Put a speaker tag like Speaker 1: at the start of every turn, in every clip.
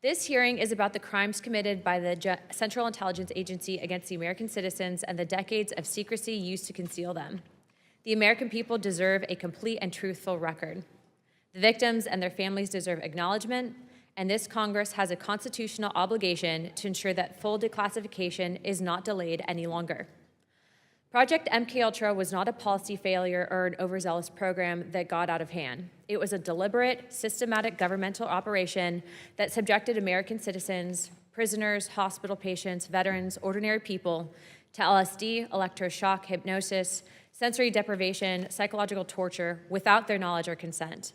Speaker 1: This hearing is about the crimes committed by the Central Intelligence Agency against the American citizens and the decades of secrecy used to conceal them. The American people deserve a complete and truthful record. The victims and their families deserve acknowledgement, and this Congress has a constitutional obligation to ensure that full declassification is not delayed any longer. Project MKUltra was not a policy failure or an overzealous program that got out of hand. It was a deliberate, systematic governmental operation that subjected American citizens, prisoners, hospital patients, veterans, ordinary people to LSD, electroshock, hypnosis, sensory deprivation, psychological torture without their knowledge or consent.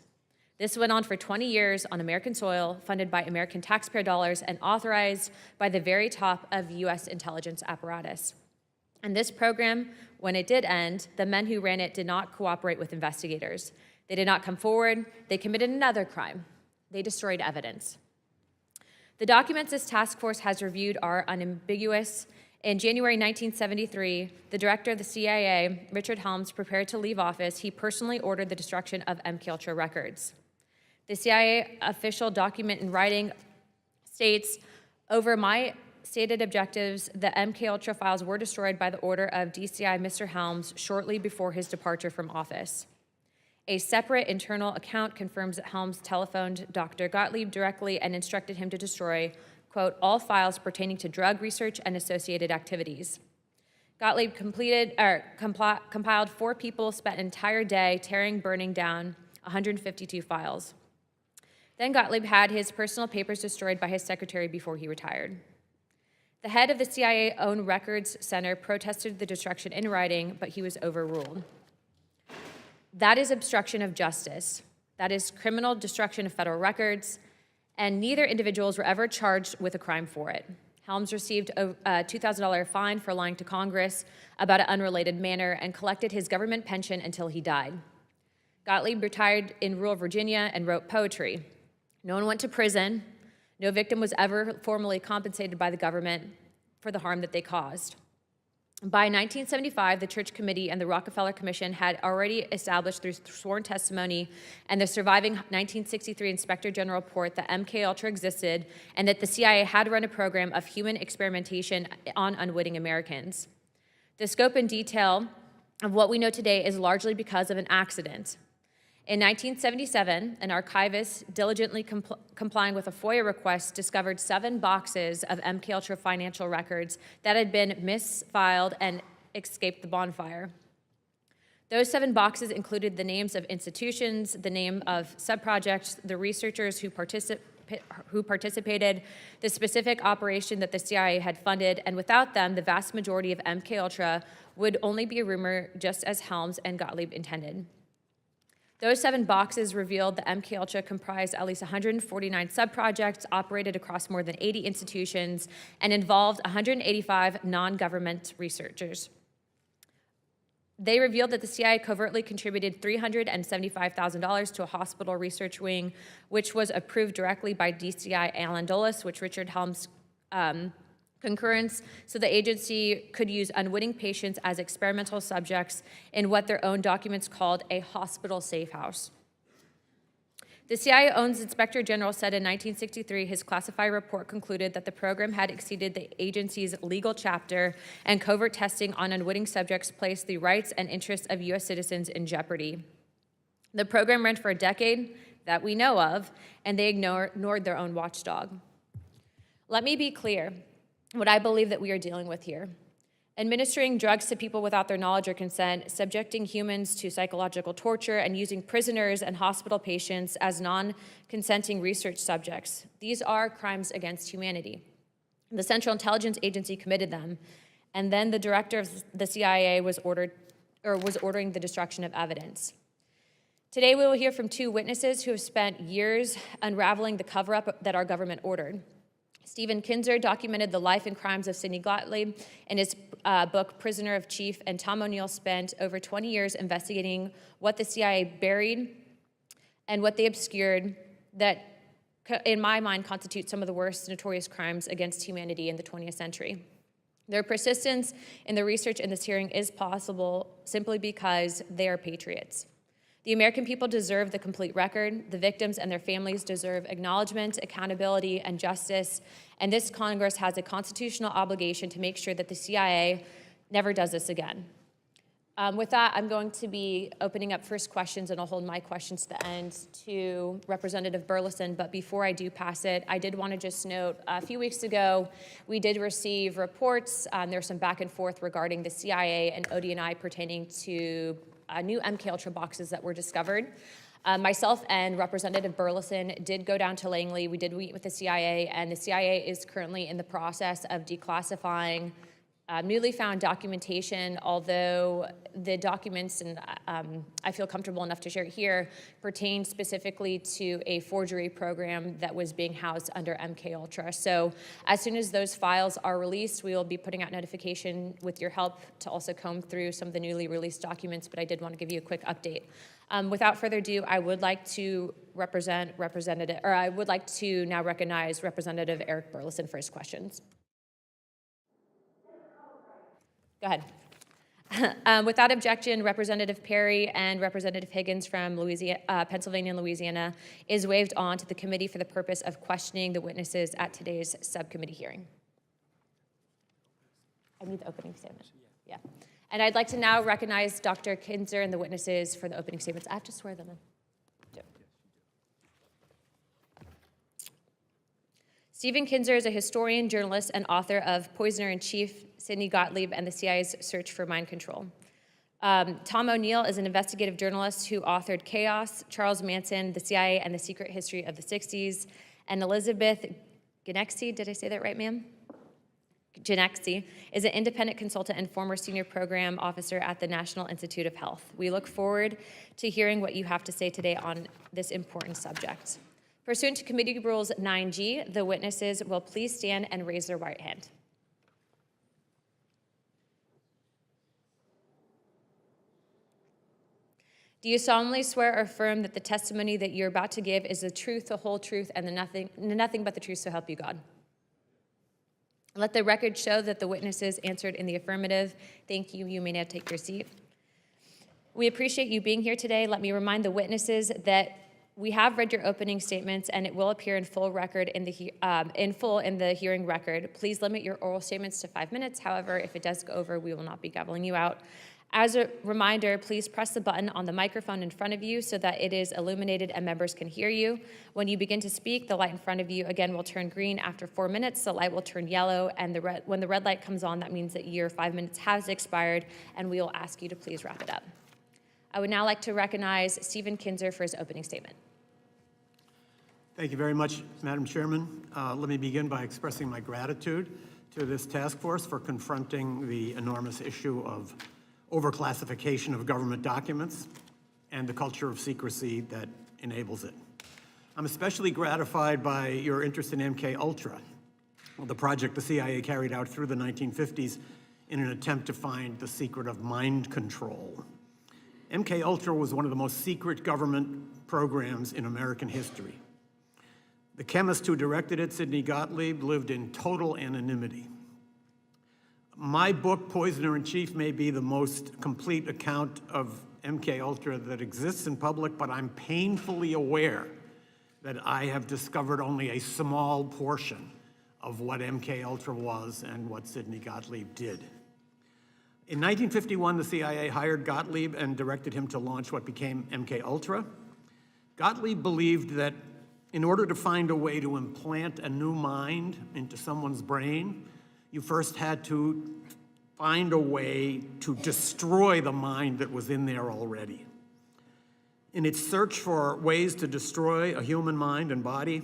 Speaker 1: This went on for 20 years on American soil, funded by American taxpayer dollars and authorized by the very top of U.S. intelligence apparatus. And this program, when it did end, the men who ran it did not cooperate with investigators. They did not come forward. They committed another crime. They destroyed evidence. The documents this task force has reviewed are unambiguous. In January 1973, the director of the CIA, Richard Helms, prepared to leave office. He personally ordered the destruction of MKUltra records. The CIA official document in writing states, "Over my stated objectives, the MKUltra files were destroyed by the order of DCI Mr. Helms shortly before his departure from office." A separate internal account confirms that Helms telephoned Dr. Gottlieb directly and instructed him to destroy, quote, "all files pertaining to drug research and associated activities." Gottlieb compiled 4 people, spent an entire day tearing, burning down 152 files. Then Gottlieb had his personal papers destroyed by his secretary before he retired. The head of the CIA-owned Records Center protested the destruction in writing, but he was overruled. That is obstruction of justice. That is criminal destruction of federal records, and neither individuals were ever charged with a crime for it. Helms received a $2,000 fine for lying to Congress about an unrelated matter and collected his government pension until he died. Gottlieb retired in rural Virginia and wrote poetry. No one went to prison. No victim was ever formally compensated by the government for the harm that they caused. By 1975, the Church Committee and the Rockefeller Commission had already established through sworn testimony and the surviving 1963 Inspector General report that MKUltra existed and that the CIA had run a program of human experimentation on unwitting Americans. The scope and detail of what we know today is largely because of an accident. In 1977, an archivist diligently complying with a FOIA request discovered 7 boxes of MKUltra financial records that had been misfiled and escaped the bonfire. Those 7 boxes included the names of institutions, the name of subprojects, the researchers who participated, the specific operation that the CIA had funded, and without them, the vast majority of MKUltra would only be a rumor, just as Helms and Gottlieb intended. Those 7 boxes revealed that MKUltra comprised at least 149 subprojects, operated across more than 80 institutions, and involved 185 non-government researchers. They revealed that the CIA covertly contributed $375,000 to a hospital research wing, which was approved directly by DCI Alan Dulles, which Richard Helms concurrence, so the agency could use unwitting patients as experimental subjects in what their own documents called a hospital safe house. The CIA-owned Inspector General said in 1963 his classified report concluded that the program had exceeded the agency's legal chapter, and covert testing on unwitting subjects placed the rights and interests of U.S. citizens in jeopardy. The program ran for a decade that we know of, and they ignored their own watchdog. Let me be clear what I believe that we are dealing with here. Administering drugs to people without their knowledge or consent, subjecting humans to psychological torture, and using prisoners and hospital patients as non-consenting research subjects. These are crimes against humanity. The Central Intelligence Agency committed them, and then the director of the CIA was ordering the destruction of evidence. Today we will hear from 2 witnesses who have spent years unraveling the cover-up that our government ordered. Stephen Kinzer documented the life and crimes of Sidney Gottlieb in his book, Prisoner of Chief, and Tom O'Neill spent over 20 years investigating what the CIA buried and what they obscured that, in my mind, constitute some of the worst notorious crimes against humanity in the 20th century. Their persistence in the research in this hearing is possible simply because they are patriots. The American people deserve the complete record. The victims and their families deserve acknowledgement, accountability, and justice. And this Congress has a constitutional obligation to make sure that the CIA never does this again. With that, I'm going to be opening up first questions, and I'll hold my questions to the end to Representative Burleson. But before I do pass it, I did want to just note, a few weeks ago, we did receive reports. There was some back and forth regarding the CIA and ODNI pertaining to new MKUltra boxes that were discovered. Myself and Representative Burleson did go down to Langley. We did meet with the CIA, and the CIA is currently in the process of declassifying newly found documentation, although the documents, and I feel comfortable enough to share it here, pertain specifically to a forgery program that was being housed under MKUltra. So as soon as those files are released, we will be putting out notification with your help to also comb through some of the newly released documents, but I did want to give you a quick update. Without further ado, I would like to now recognize Representative Eric Burleson for his questions. Go ahead. Without objection, Representative Perry and Representative Higgins from Pennsylvania and Louisiana is waived on to the committee for the purpose of questioning the witnesses at today's subcommittee hearing. I need the opening statement. Yeah. And I'd like to now recognize Dr. Kinzer and the witnesses for the opening statements. I have to swear them in. Stephen Kinzer is a historian, journalist, and author of Poisoner-in-Chief, Sidney Gottlieb, and the CIA's Search for Mind Control. Tom O'Neill is an investigative journalist who authored Chaos, Charles Manson, the CIA, and the Secret History of the 60s. And Elizabeth Genexi, did I say that right, ma'am? Genexi is an independent consultant and former senior program officer at the National Institute of Health. We look forward to hearing what you have to say today on this important subject. Pursuant to Committee Rules 9G, the witnesses will please stand and raise their right hand. Do you solemnly swear or affirm that the testimony that you're about to give is the truth, the whole truth, and nothing but the truth, so help you God? Let the record show that the witnesses answered in the affirmative. Thank you. You may now take your seat. We appreciate you being here today. Let me remind the witnesses that we have read your opening statements, and it will appear in full in the hearing record. Please limit your oral statements to 5 minutes. However, if it does go over, we will not be gaveling you out. As a reminder, please press the button on the microphone in front of you so that it is illuminated and members can hear you. When you begin to speak, the light in front of you again will turn green. After 4 minutes, the light will turn yellow, and when the red light comes on, that means that your 5 minutes has expired, and we will ask you to please wrap it up. I would now like to recognize Stephen Kinzer for his opening statement.
Speaker 2: Thank you very much, Madam Chairman. Let me begin by expressing my gratitude to this task force for confronting the enormous issue of overclassification of government documents and the culture of secrecy that enables it. I'm especially gratified by your interest in MKUltra, the project the CIA carried out through the 1950s in an attempt to find the secret of mind control. MKUltra was one of the most secret government programs in American history. The chemist who directed it, Sidney Gottlieb, lived in total anonymity. My book, Poisoner-in-Chief, may be the most complete account of MKUltra that exists in public, but I'm painfully aware that I have discovered only a small portion of what MKUltra was and what Sidney Gottlieb did. In 1951, the CIA hired Gottlieb and directed him to launch what became MKUltra. Gottlieb believed that in order to find a way to implant a new mind into someone's brain, you first had to find a way to destroy the mind that was in there already. In its search for ways to destroy a human mind and body,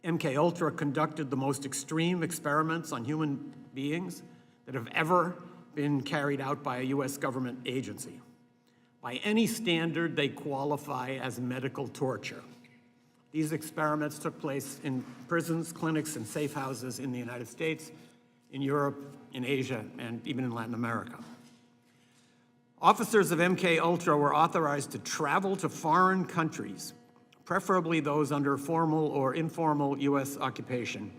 Speaker 2: MKUltra conducted the most extreme experiments on human beings that have ever been carried out by a US government agency. By any standard, they qualify as medical torture. These experiments took place in prisons, clinics, and safe houses in the United States, in Europe, in Asia, and even in Latin America. Officers of MKUltra were authorized to travel to foreign countries, preferably those under formal or informal US occupation,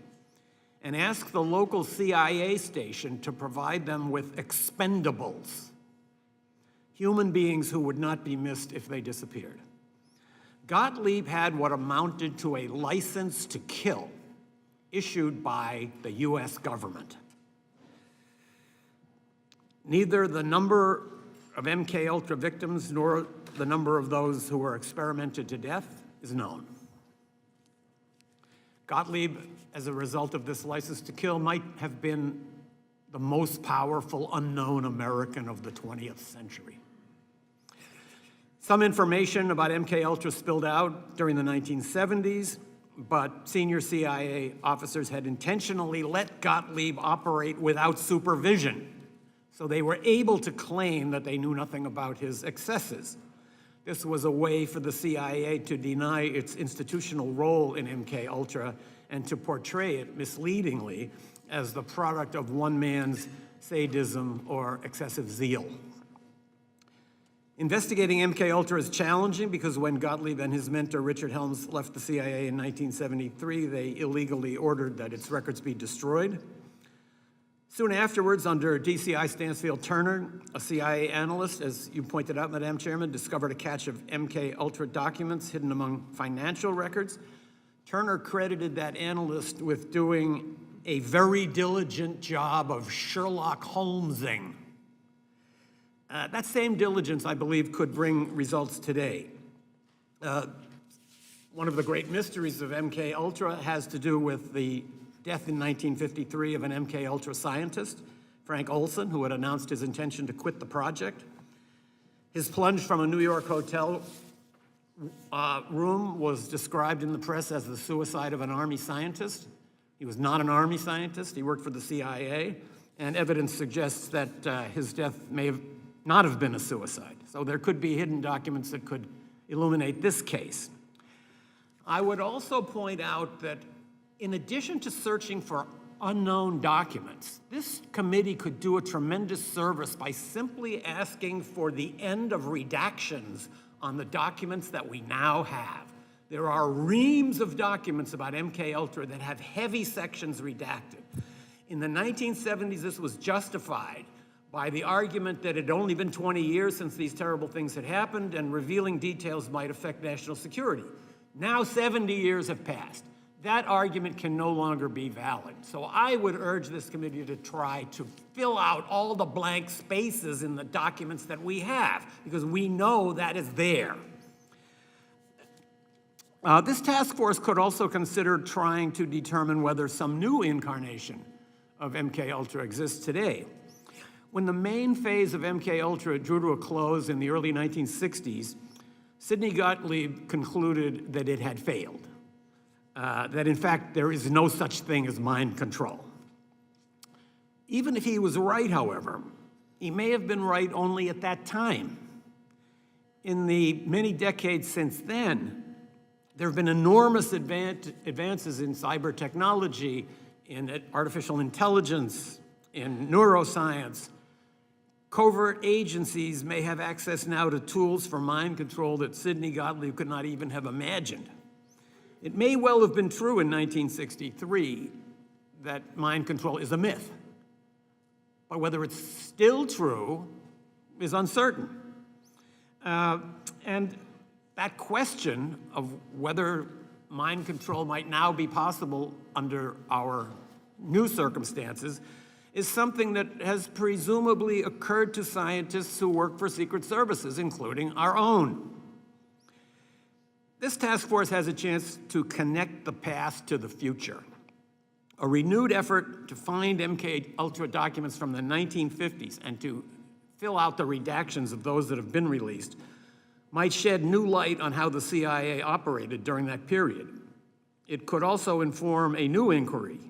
Speaker 2: and ask the local CIA station to provide them with expendables human beings who would not be missed if they disappeared. Gottlieb had what amounted to a license to kill issued by the US government. Neither the number of MKUltra victims nor the number of those who were experimented to death is known. Gottlieb, as a result of this license to kill, might have been the most powerful unknown American of the 20th century. Some information about MKUltra spilled out during the 1970s, but senior CIA officers had intentionally let Gottlieb operate without supervision, so they were able to claim that they knew nothing about his excesses. This was a way for the CIA to deny its institutional role in MKUltra and to portray it misleadingly as the product of one man's sadism or excessive zeal. Investigating MKUltra is challenging because when Gottlieb and his mentor Richard Helms left the CIA in 1973, they illegally ordered that its records be destroyed. Soon afterwards, under DCI Stansfield Turner, a CIA analyst, as you pointed out, Madam Chairman, discovered a cache of MKUltra documents hidden among financial records. Turner credited that analyst with doing a very diligent job of Sherlock Holmesing. That same diligence, I believe, could bring results today. One of the great mysteries of MKUltra has to do with the death in 1953 of an MKUltra scientist, Frank Olson, who had announced his intention to quit the project. His plunge from a New York hotel room was described in the press as the suicide of an Army scientist. He was not an Army scientist. He worked for the CIA, and evidence suggests that his death may not have been a suicide. So there could be hidden documents that could illuminate this case. I would also point out that in addition to searching for unknown documents, this committee could do a tremendous service by simply asking for the end of redactions on the documents that we now have. There are reams of documents about MKUltra that have heavy sections redacted. In the 1970s, this was justified by the argument that it had only been 20 years since these terrible things had happened and revealing details might affect national security. Now 70 years have passed. That argument can no longer be valid. So I would urge this committee to try to fill out all the blank spaces in the documents that we have, because we know that is there. This task force could also consider trying to determine whether some new incarnation of MKUltra exists today. When the main phase of MKUltra drew to a close in the early 1960s, Sidney Gottlieb concluded that it had failed. That in fact, there is no such thing as mind control. Even if he was right, however, he may have been right only at that time. In the many decades since then, there have been enormous advances in cyber technology, in artificial intelligence, in neuroscience. Covert agencies may have access now to tools for mind control that Sidney Gottlieb could not even have imagined. It may well have been true in 1963 that mind control is a myth, but whether it's still true is uncertain. And that question of whether mind control might now be possible under our new circumstances is something that has presumably occurred to scientists who work for secret services, including our own. This task force has a chance to connect the past to the future. A renewed effort to find MKUltra documents from the 1950s and to fill out the redactions of those that have been released might shed new light on how the CIA operated during that period. It could also inform a new inquiry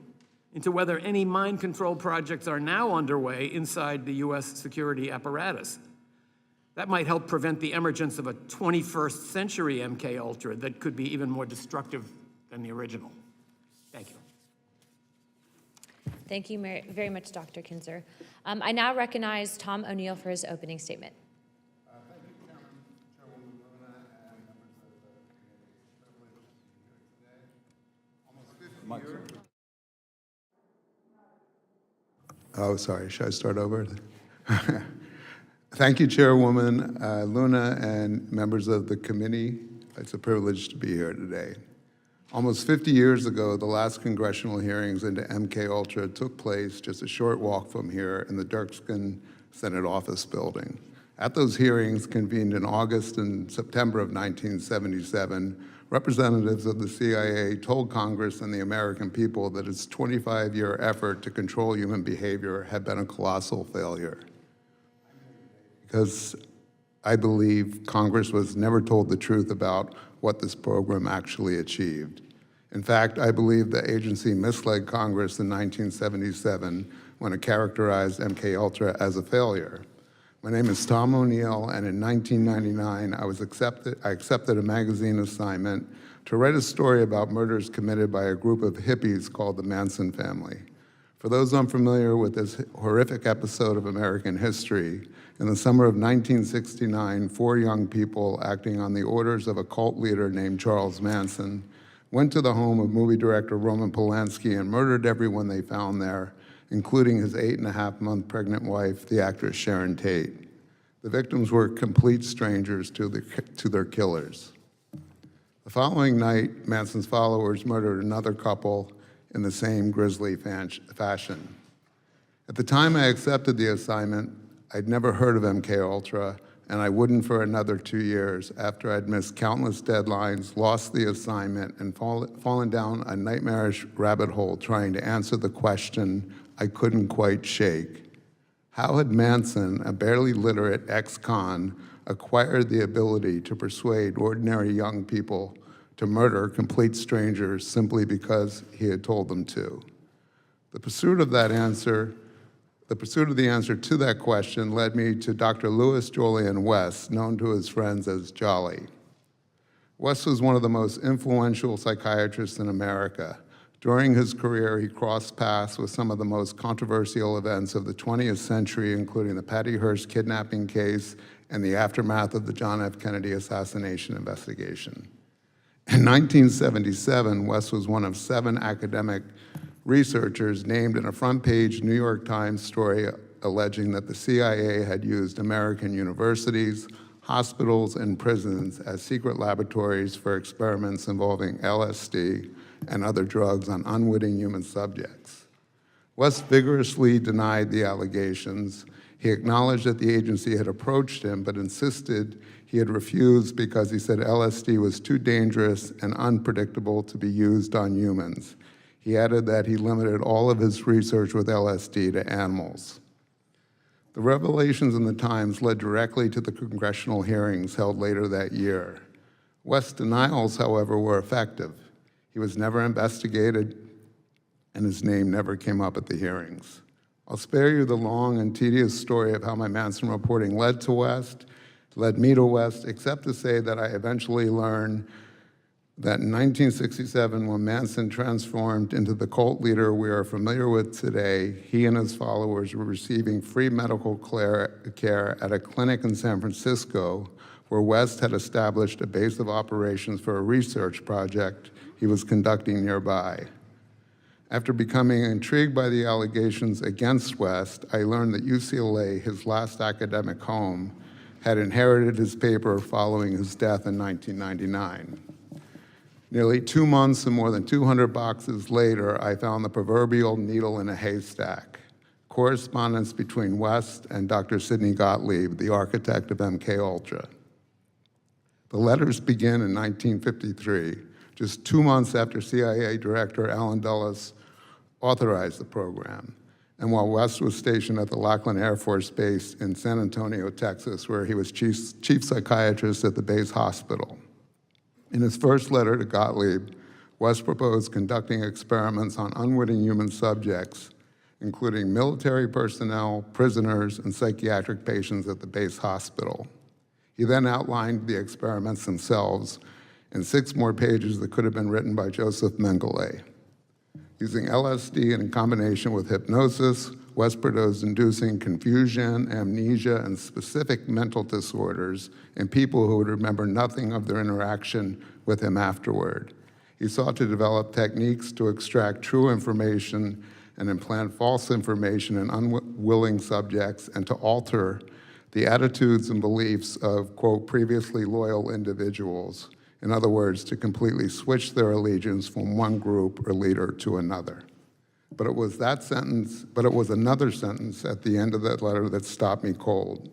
Speaker 2: into whether any mind control projects are now underway inside the US security apparatus. That might help prevent the emergence of a 21st century MKUltra that could be even more destructive than the original. Thank you.
Speaker 1: Thank you very much, Dr. Kinzer. I now recognize Tom O'Neill for his opening statement.
Speaker 3: Thank you, Chairwoman Luna, and members of the committee. It's a privilege to be here today. Almost 50 years. Oh, sorry. Should I start over? Thank you, Chairwoman Luna and members of the committee. It's a privilege to be here today. Almost 50 years ago, the last congressional hearings into MKUltra took place just a short walk from here in the Dirksen Senate Office Building. At those hearings, convened in August and September of 1977, representatives of the CIA told Congress and the American people that its 25-year effort to control human behavior had been a colossal failure. Because I believe Congress was never told the truth about what this program actually achieved. In fact, I believe the agency misled Congress in 1977 when it characterized MKUltra as a failure. My name is Tom O'Neill, and in 1999, I accepted a magazine assignment to write a story about murders committed by a group of hippies called the Manson family. For those unfamiliar with this horrific episode of American history, in the summer of 1969, 4 young people acting on the orders of a cult leader named Charles Manson went to the home of movie director Roman Polanski and murdered everyone they found there, including his 8.5-month pregnant wife, the actress Sharon Tate. The victims were complete strangers to their killers. The following night, Manson's followers murdered another couple in the same grisly fashion. At the time I accepted the assignment, I'd never heard of MKUltra, and I wouldn't for another 2 years after I'd missed countless deadlines, lost the assignment, and fallen down a nightmarish rabbit hole trying to answer the question I couldn't quite shake. How had Manson, a barely literate ex-con, acquired the ability to persuade ordinary young people to murder complete strangers simply because he had told them to? The pursuit of the answer to that question led me to Dr. Louis Jolyon West, known to his friends as Jolly. West was one of the most influential psychiatrists in America. During his career, he crossed paths with some of the most controversial events of the 20th century, including the Patty Hearst kidnapping case and the aftermath of the John F. Kennedy assassination investigation. In 1977, West was one of 7 academic researchers named in a front-page New York Times story alleging that the CIA had used American universities, hospitals, and prisons as secret laboratories for experiments involving LSD and other drugs on unwitting human subjects. West vigorously denied the allegations. He acknowledged that the agency had approached him, but insisted he had refused because he said LSD was too dangerous and unpredictable to be used on humans. He added that he limited all of his research with LSD to animals. The revelations in the Times led directly to the congressional hearings held later that year. West's denials, however, were effective. He was never investigated, and his name never came up at the hearings. I'll spare you the long and tedious story of how my Manson reporting led me to West, except to say that I eventually learned that in 1967, when Manson transformed into the cult leader we are familiar with today, he and his followers were receiving free medical care at a clinic in San Francisco where West had established a base of operations for a research project he was conducting nearby. After becoming intrigued by the allegations against West, I learned that UCLA, his last academic home, had inherited his paper following his death in 1999. Nearly 2 months and more than 200 boxes later, I found the proverbial needle in a haystack, correspondence between West and Dr. Sidney Gottlieb, the architect of MKUltra. The letters begin in 1953, just 2 months after CIA Director Allen Dulles authorized the program, and while West was stationed at the Lackland Air Force Base in San Antonio, Texas, where he was chief psychiatrist at the base hospital. In his first letter to Gottlieb, West proposed conducting experiments on unwitting human subjects, including military personnel, prisoners, and psychiatric patients at the base hospital. He then outlined the experiments themselves in 6 more pages that could have been written by Joseph Mengele. Using LSD in combination with hypnosis, West proposed inducing confusion, amnesia, and specific mental disorders in people who would remember nothing of their interaction with him afterward. He sought to develop techniques to extract true information and implant false information in unwilling subjects and to alter the attitudes and beliefs of, quote, previously loyal individuals. In other words, to completely switch their allegiance from one group or leader to another. But it was another sentence at the end of that letter that stopped me cold.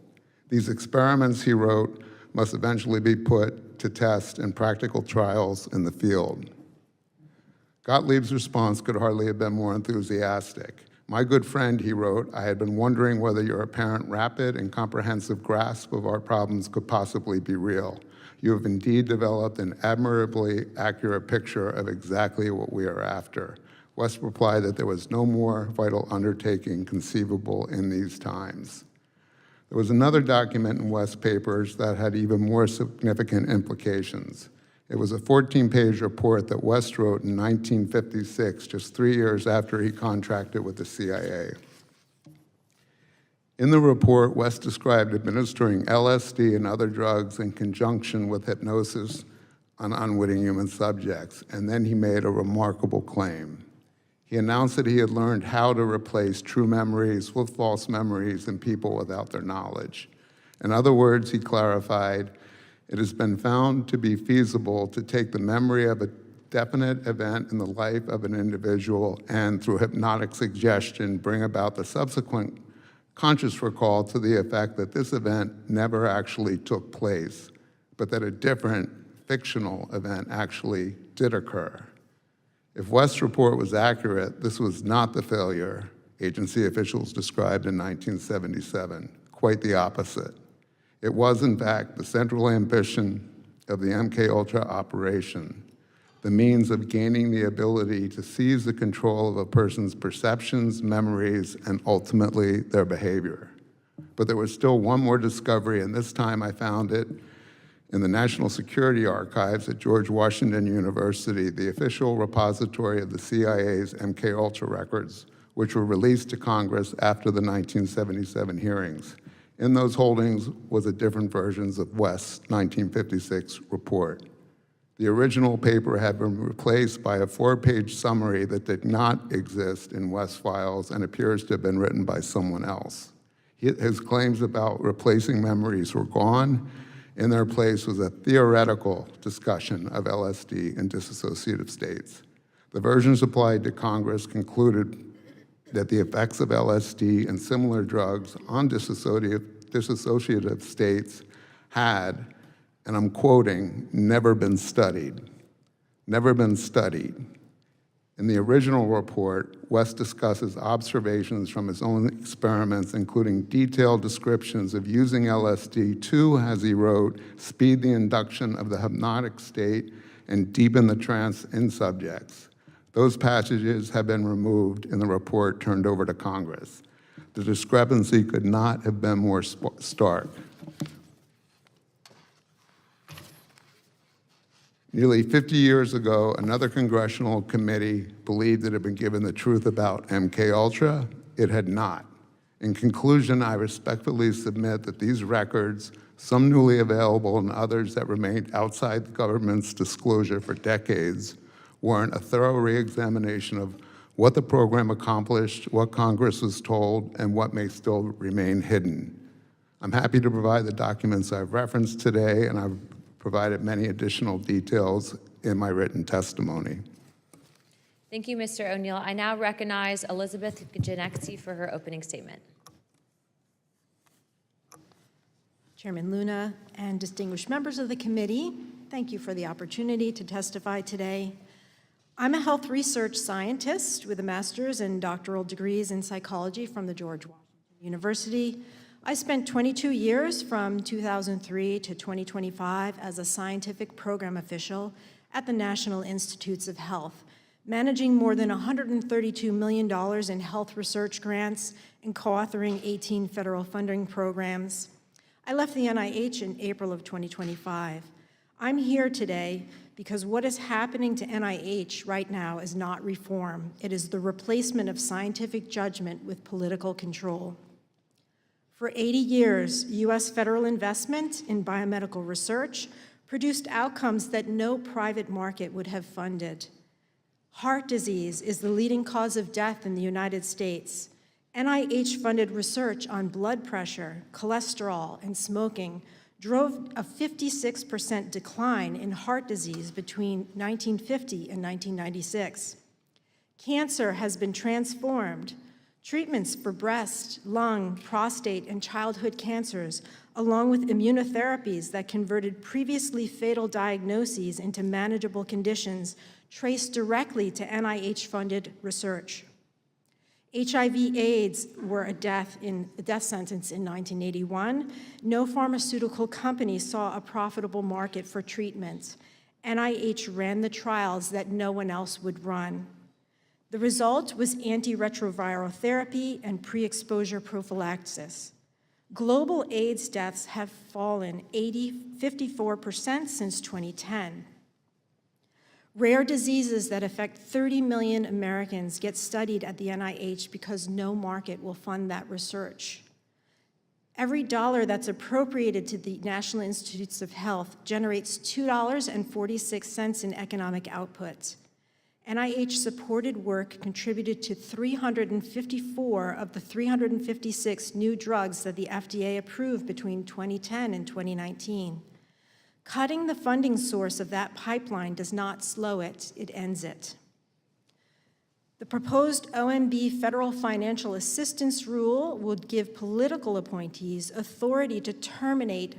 Speaker 3: These experiments, he wrote, must eventually be put to test in practical trials in the field. Gottlieb's response could hardly have been more enthusiastic. My good friend, he wrote, I had been wondering whether your apparent rapid and comprehensive grasp of our problems could possibly be real. You have indeed developed an admirably accurate picture of exactly what we are after. West replied that there was no more vital undertaking conceivable in these times. There was another document in West's papers that had even more significant implications. It was a 14-page report that West wrote in 1956, just 3 years after he contracted with the CIA. In the report, West described administering LSD and other drugs in conjunction with hypnosis on unwitting human subjects, and then he made a remarkable claim. He announced that he had learned how to replace true memories with false memories in people without their knowledge. In other words, he clarified, it has been found to be feasible to take the memory of a definite event in the life of an individual and, through hypnotic suggestion, bring about the subsequent conscious recall to the effect that this event never actually took place, but that a different fictional event actually did occur. If West's report was accurate, this was not the failure agency officials described in 1977, quite the opposite. It was, in fact, the central ambition of the MKUltra operation, the means of gaining the ability to seize the control of a person's perceptions, memories, and ultimately their behavior. But there was still one more discovery, and this time I found it in the National Security Archives at George Washington University, the official repository of the CIA's MKUltra records, which were released to Congress after the 1977 hearings. In those holdings was a different versions of West's 1956 report. The original paper had been replaced by a 4-page summary that did not exist in West's files and appears to have been written by someone else. His claims about replacing memories were gone. In their place was a theoretical discussion of LSD in dissociative states. The versions applied to Congress concluded that the effects of LSD and similar drugs on dissociative states had, and I'm quoting, never been studied. Never been studied. In the original report, West discusses observations from his own experiments, including detailed descriptions of using LSD to, as he wrote, speed the induction of the hypnotic state and deepen the trance in subjects. Those passages have been removed in the report turned over to Congress. The discrepancy could not have been more stark. Nearly 50 years ago, another congressional committee believed it had been given the truth about MKUltra. It had not. In conclusion, I respectfully submit that these records, some newly available and others that remained outside the government's disclosure for decades, warrant a thorough re-examination of what the program accomplished, what Congress was told, and what may still remain hidden. I'm happy to provide the documents I've referenced today, and I've provided many additional details in my written testimony.
Speaker 1: Thank you, Mr. O'Neill. I now recognize Elizabeth Genexi for her opening statement.
Speaker 4: Chairman Luna and distinguished members of the committee, thank you for the opportunity to testify today. I'm a health research scientist with a master's and doctoral degrees in psychology from the George Washington University. I spent 22 years from 2003 to 2025 as a scientific program official at the National Institutes of Health, managing more than $132 million in health research grants and co-authoring 18 federal funding programs. I left the NIH in April of 2025. I'm here today because what is happening to NIH right now is not reform. It is the replacement of scientific judgment with political control. For 80 years, U.S. federal investment in biomedical research produced outcomes that no private market would have funded. Heart disease is the leading cause of death in the United States. NIH-funded research on blood pressure, cholesterol, and smoking drove a 56% decline in heart disease between 1950 and 1996. Cancer has been transformed. Treatments for breast, lung, prostate, and childhood cancers, along with immunotherapies that converted previously fatal diagnoses into manageable conditions, traced directly to NIH-funded research. HIV/AIDS were a death sentence in 1981. No pharmaceutical company saw a profitable market for treatments. NIH ran the trials that no one else would run. The result was antiretroviral therapy and pre-exposure prophylaxis. Global AIDS deaths have fallen 54% since 2010. Rare diseases that affect 30 million Americans get studied at the NIH because no market will fund that research. Every dollar that's appropriated to the National Institutes of Health generates $2.46 in economic output. NIH-supported work contributed to 354 of the 356 new drugs that the FDA approved between 2010 and 2019. Cutting the funding source of that pipeline does not slow it, it ends it. The proposed OMB federal financial assistance rule would give political appointees authority to terminate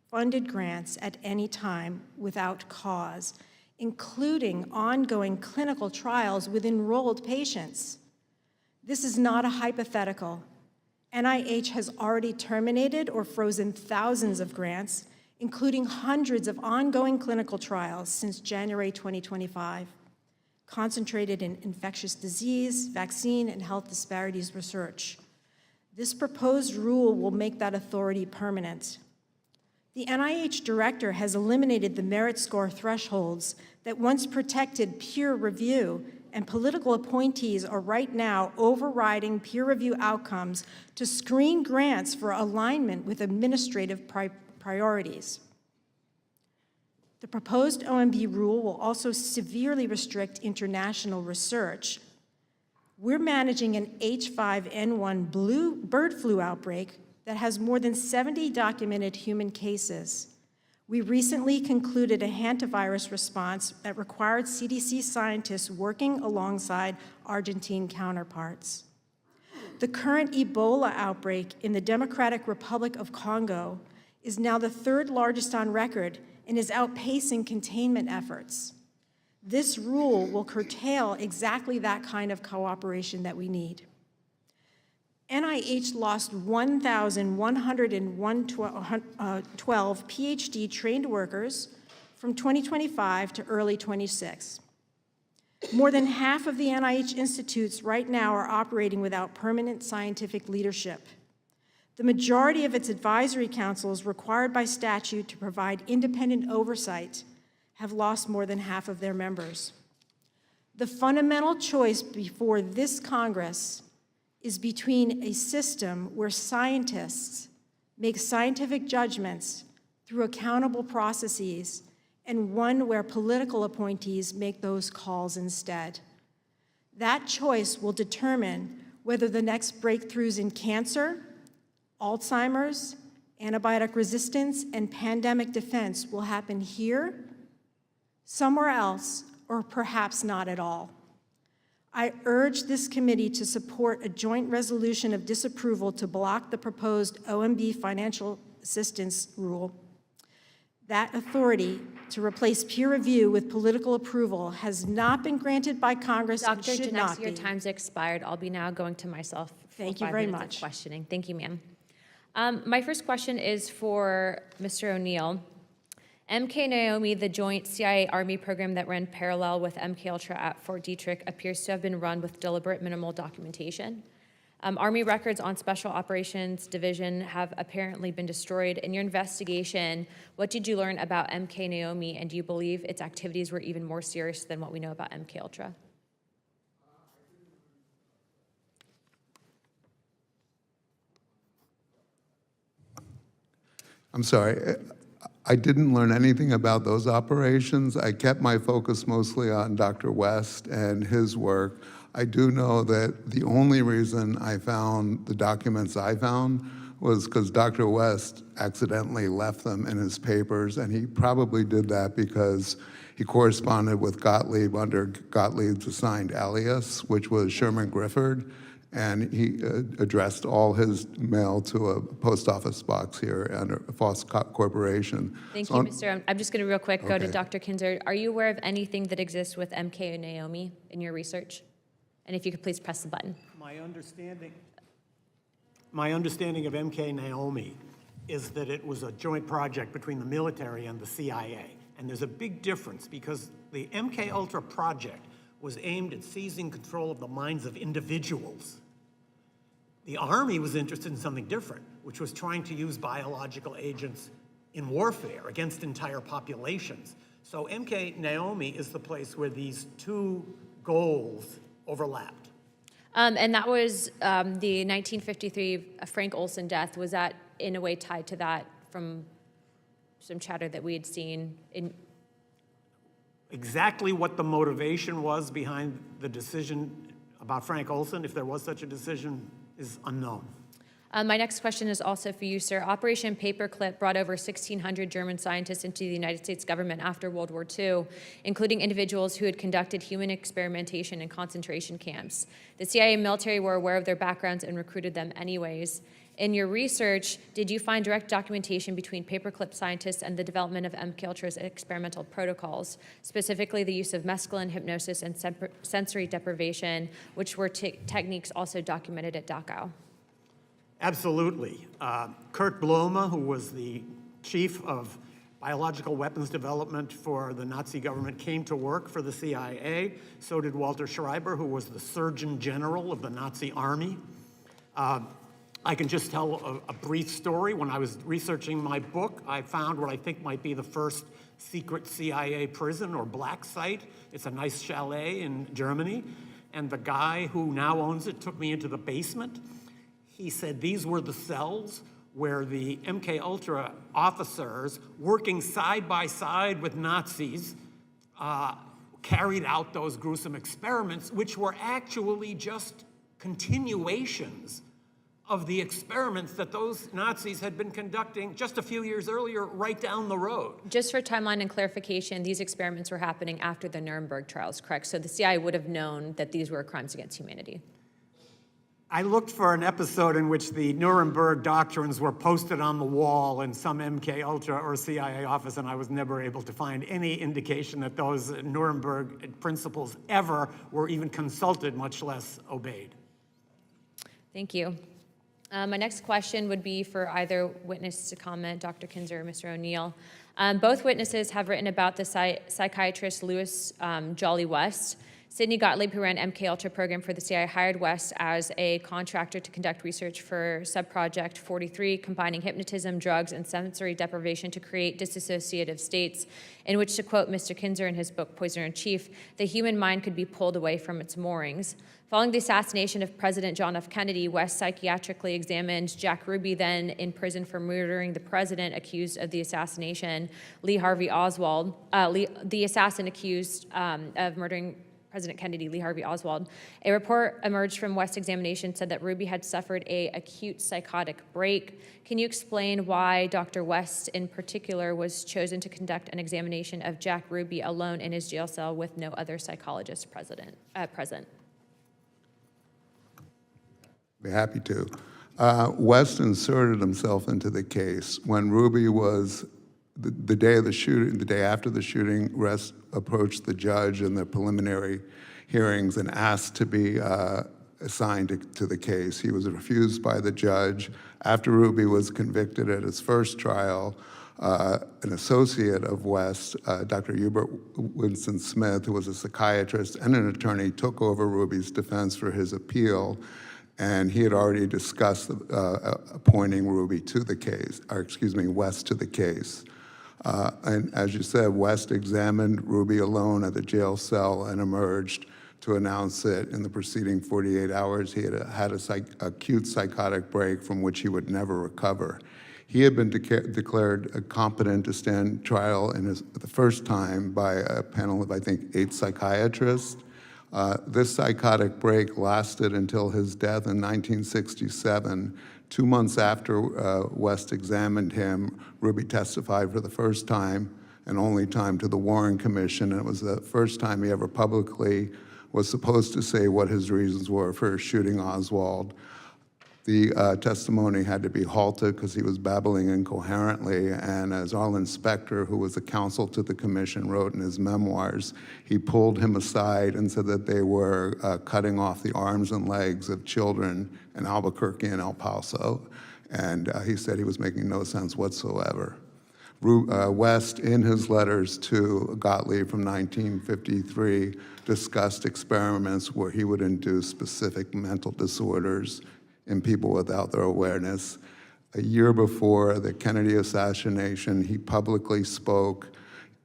Speaker 4: funded grants at any time without cause, including ongoing clinical trials with enrolled patients. This is not a hypothetical. NIH has already terminated or frozen thousands of grants, including hundreds of ongoing clinical trials since January 2025, concentrated in infectious disease, vaccine, and health disparities research. This proposed rule will make that authority permanent. The NIH director has eliminated the merit score thresholds that once protected peer review, and political appointees are right now overriding peer review outcomes to screen grants for alignment with administrative priorities. The proposed OMB rule will also severely restrict international research. We're managing an H5N1 bird flu outbreak that has more than 70 documented human cases. We recently concluded a hantavirus response that required CDC scientists working alongside Argentine counterparts. The current Ebola outbreak in the Democratic Republic of Congo is now the third largest on record and is outpacing containment efforts. This rule will curtail exactly that kind of cooperation that we need. NIH lost 1,112 PhD-trained workers from 2025 to early 26. More than half of the NIH institutes right now are operating without permanent scientific leadership. The majority of its advisory councils required by statute to provide independent oversight have lost more than half of their members. The fundamental choice before this Congress is between a system where scientists make scientific judgments through accountable processes and one where political appointees make those calls instead. That choice will determine whether the next breakthroughs in cancer, Alzheimer's, antibiotic resistance, and pandemic defense will happen here, somewhere else, or perhaps not at all. I urge this committee to support a joint resolution of disapproval to block the proposed OMB financial assistance rule. That authority to replace peer review with political approval has not been granted by Congress and should not be.
Speaker 1: Dr. Genesi, your time's expired. I'll be now going to myself.
Speaker 4: Thank you very much.
Speaker 1: Questioning. Thank you, ma'am. My first question is for Mr. O'Neill. MK Naomi, the joint CIA-Army program that ran parallel with MKUltra at Fort Detrick, appears to have been run with deliberate minimal documentation. Army records on Special Operations Division have apparently been destroyed. In your investigation, what did you learn about MK Naomi, and do you believe its activities were even more serious than what we know about MKUltra?
Speaker 3: I'm sorry. I didn't learn anything about those operations. I kept my focus mostly on Dr. West and his work. I do know that the only reason I found the documents I found was because Dr. West accidentally left them in his papers, and he probably did that because he corresponded with Gottlieb under Gottlieb's assigned alias, which was Sherman Grifford, and he addressed all his mail to a post office box here under Foss Corporation.
Speaker 1: Thank
Speaker 3: So
Speaker 1: you, Mr. I'm just going to real quick go to
Speaker 3: Okay.
Speaker 1: Dr. Kinzer. Are you aware of anything that exists with MK and Naomi in your research? And if you could please press the button.
Speaker 2: My understanding of MK Naomi is that it was a joint project between the military and the CIA. And there's a big difference because the MKUltra project was aimed at seizing control of the minds of individuals. The Army was interested in something different, which was trying to use biological agents in warfare against entire populations. So MK Naomi is the place where these two goals overlapped.
Speaker 1: And that was the 1953 Frank Olson death. Was that in a way tied to that from some chatter that we had seen in?
Speaker 2: Exactly what the motivation was behind the decision about Frank Olson, if there was such a decision, is unknown.
Speaker 1: My next question is also for you, sir. Operation Paperclip brought over 1,600 German scientists into the United States government after World War II, including individuals who had conducted human experimentation in concentration camps. The CIA and military were aware of their backgrounds and recruited them anyways. In your research, did you find direct documentation between Paperclip scientists and the development of MKUltra's experimental protocols, specifically the use of mescaline, hypnosis, and sensory deprivation, which were techniques also documented at Dachau?
Speaker 2: Absolutely. Kurt Blome, who was the chief of biological weapons development for the Nazi government, came to work for the CIA. So did Walter Schreiber, who was the Surgeon General of the Nazi Army. I can just tell a brief story. When I was researching my book, I found what I think might be the first secret CIA prison or black site. It's a nice chalet in Germany. And the guy who now owns it took me into the basement. He said these were the cells where the MKUltra officers, working side by side with Nazis, carried out those gruesome experiments, which were actually just continuations of the experiments that those Nazis had been conducting just a few years earlier right down the road.
Speaker 1: Just for timeline and clarification, these experiments were happening after the Nuremberg trials, correct? So the CIA would have known that these were crimes against humanity.
Speaker 2: I looked for an episode in which the Nuremberg doctrines were posted on the wall in some MKUltra or CIA office, and I was never able to find any indication that those Nuremberg principles ever were even consulted, much less obeyed.
Speaker 1: Thank you. My next question would be for either witness to comment, Dr. Kinzer or Mr. O'Neill. Both witnesses have written about the psychiatrist Louis Jolly West. Sidney Gottlieb, who ran MKUltra program for the CIA, hired West as a contractor to conduct research for Subproject 43, combining hypnotism, drugs, and sensory deprivation to create dissociative states, in which, to quote Mr. Kinzer in his book, Poisoner in Chief, the human mind could be pulled away from its moorings. Following the assassination of President John F. Kennedy, West psychiatrically examined Jack Ruby, then in prison for murdering the president accused of the assassination, Lee Harvey Oswald, the assassin accused of murdering President Kennedy, Lee Harvey Oswald. A report emerged from West's examination said that Ruby had suffered an acute psychotic break. Can you explain why Dr. West in particular was chosen to conduct an examination of Jack Ruby alone in his jail cell with no other psychologist present?
Speaker 3: Be happy to. West inserted himself into the case. When Ruby was, the day of the shooting, the day after the shooting, West approached the judge in the preliminary hearings and asked to be assigned to the case. He was refused by the judge. After Ruby was convicted at his first trial, an associate of West, Dr. Hubert Winston Smith, who was a psychiatrist and an attorney, took over Ruby's defense for his appeal. And he had already discussed appointing Ruby to the case, or excuse me, West to the case. And as you said, West examined Ruby alone at the jail cell and emerged to announce that in the preceding 48 hours, he had an acute psychotic break from which he would never recover. He had been declared competent to stand trial the first time by a panel of, I think, 8 psychiatrists. This psychotic break lasted until his death in 1967. 2 months after West examined him, Ruby testified for the first time and only time to the Warren Commission, and it was the first time he ever publicly was supposed to say what his reasons were for shooting Oswald. The testimony had to be halted because he was babbling incoherently, and as Arlen Specter, who was a counsel to the commission, wrote in his memoirs, he pulled him aside and said that they were cutting off the arms and legs of children in Albuquerque and El Paso, and he said he was making no sense whatsoever. West, in his letters to Gottlieb from 1953, discussed experiments where he would induce specific mental disorders in people without their awareness. A year before the Kennedy assassination, he publicly spoke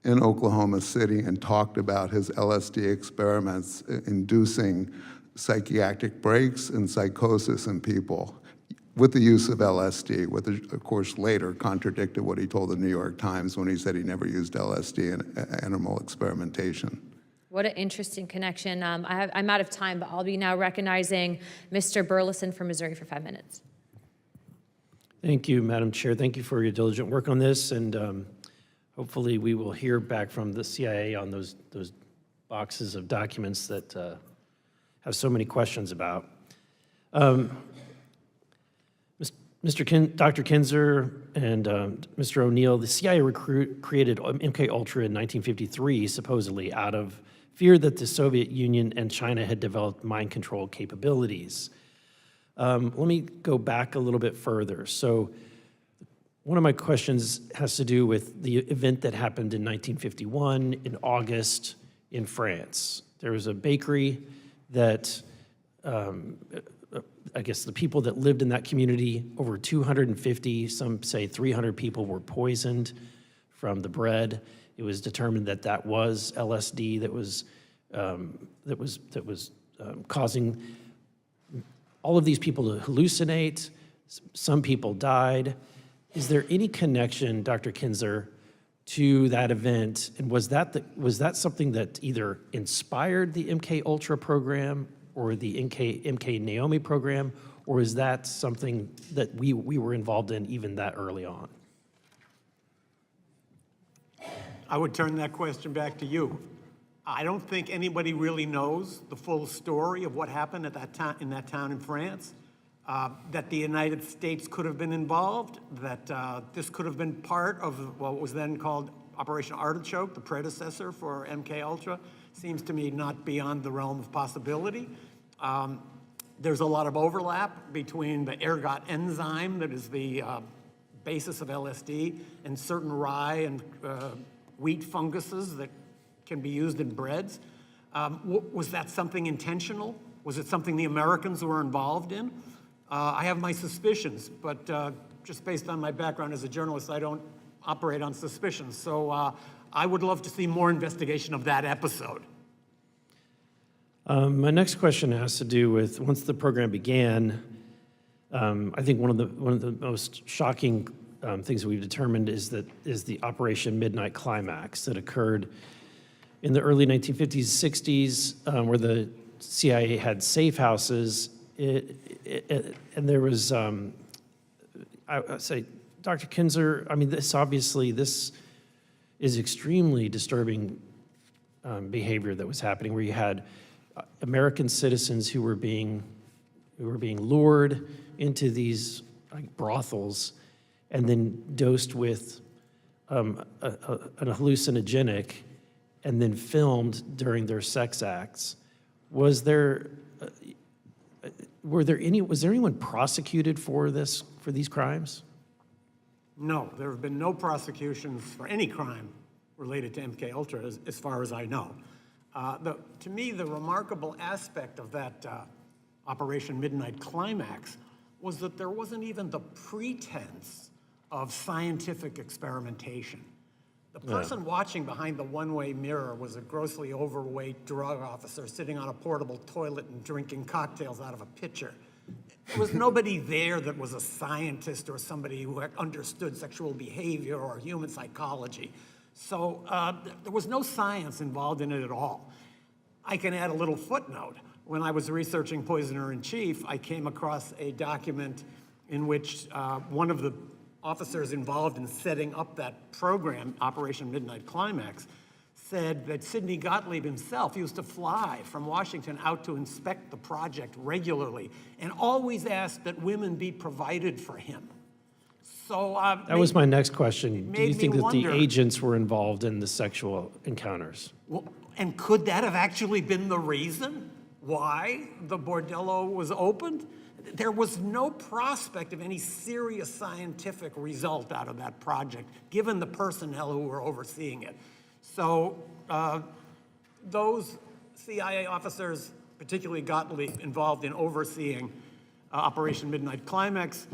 Speaker 3: in Oklahoma City and talked about his LSD experiments inducing psychiatric breaks and psychosis in people with the use of LSD, which of course later contradicted what he told the New York Times when he said he never used LSD in animal experimentation.
Speaker 1: What an interesting connection. I'm out of time, but I'll be now recognizing Mr. Burleson from Missouri for 5 minutes.
Speaker 5: Thank you, Madam Chair. Thank you for your diligent work on this, and hopefully we will hear back from the CIA on those boxes of documents that have so many questions about. Dr. Kinzer and Mr. O'Neill, the CIA created MKUltra in 1953, supposedly out of fear that the Soviet Union and China had developed mind control capabilities. Let me go back a little bit further. So one of my questions has to do with the event that happened in 1951 in August in France. There was a bakery that, I guess the people that lived in that community, over 250, some say 300 people were poisoned from the bread. It was determined that that was LSD that was causing all of these people to hallucinate. Some people died. Is there any connection, Dr. Kinzer, to that event? And was that something that either inspired the MKUltra program or the MK Naomi program, or is that something that we were involved in even that early on?
Speaker 2: I would turn that question back to you. I don't think anybody really knows the full story of what happened at in that town in France, that the United States could have been involved, that this could have been part of what was then called Operation Artichoke, the predecessor for MKUltra, seems to me not beyond the realm of possibility. There's a lot of overlap between the ergot enzyme that is the basis of LSD and certain rye and wheat funguses that can be used in breads. Was that something intentional? Was it something the Americans were involved in? I have my suspicions, but just based on my background as a journalist, I don't operate on suspicions. So I would love to see more investigation of that episode.
Speaker 5: My next question has to do with, once the program began, I think one of the most shocking things that we've determined is the Operation Midnight Climax that occurred in the early 1950s, 60s, where the CIA had safe houses, and there was, I say, Dr. Kinzer, I mean, this is extremely disturbing behavior that was happening, where you had American citizens who were being lured into these brothels and then dosed with an hallucinogenic and then filmed during their sex acts. Was there anyone prosecuted for these crimes?
Speaker 2: No, there have been no prosecutions for any crime related to MKUltra, as far as I know. To me, the remarkable aspect of that Operation Midnight Climax was that there wasn't even the pretense of scientific experimentation. The person watching behind the one-way mirror was a grossly overweight drug officer sitting on a portable toilet and drinking cocktails out of a pitcher. There was nobody there that was a scientist or somebody who understood sexual behavior or human psychology. So there was no science involved in it at all. I can add a little footnote. When I was researching Poisoner in Chief, I came across a document in which one of the officers involved in setting up that program, Operation Midnight Climax, said that Sidney Gottlieb himself used to fly from Washington out to inspect the project regularly and always asked that women be provided for him. So
Speaker 5: That was my next question. Do you
Speaker 2: made me
Speaker 5: think that the
Speaker 2: wonder-
Speaker 5: agents were involved in the sexual encounters?
Speaker 2: Well, and could that have actually been the reason why the bordello was opened? There was no prospect of any serious scientific result out of that project, given the personnel who were overseeing it. So those CIA officers, particularly Gottlieb, involved in overseeing Operation Midnight Climax,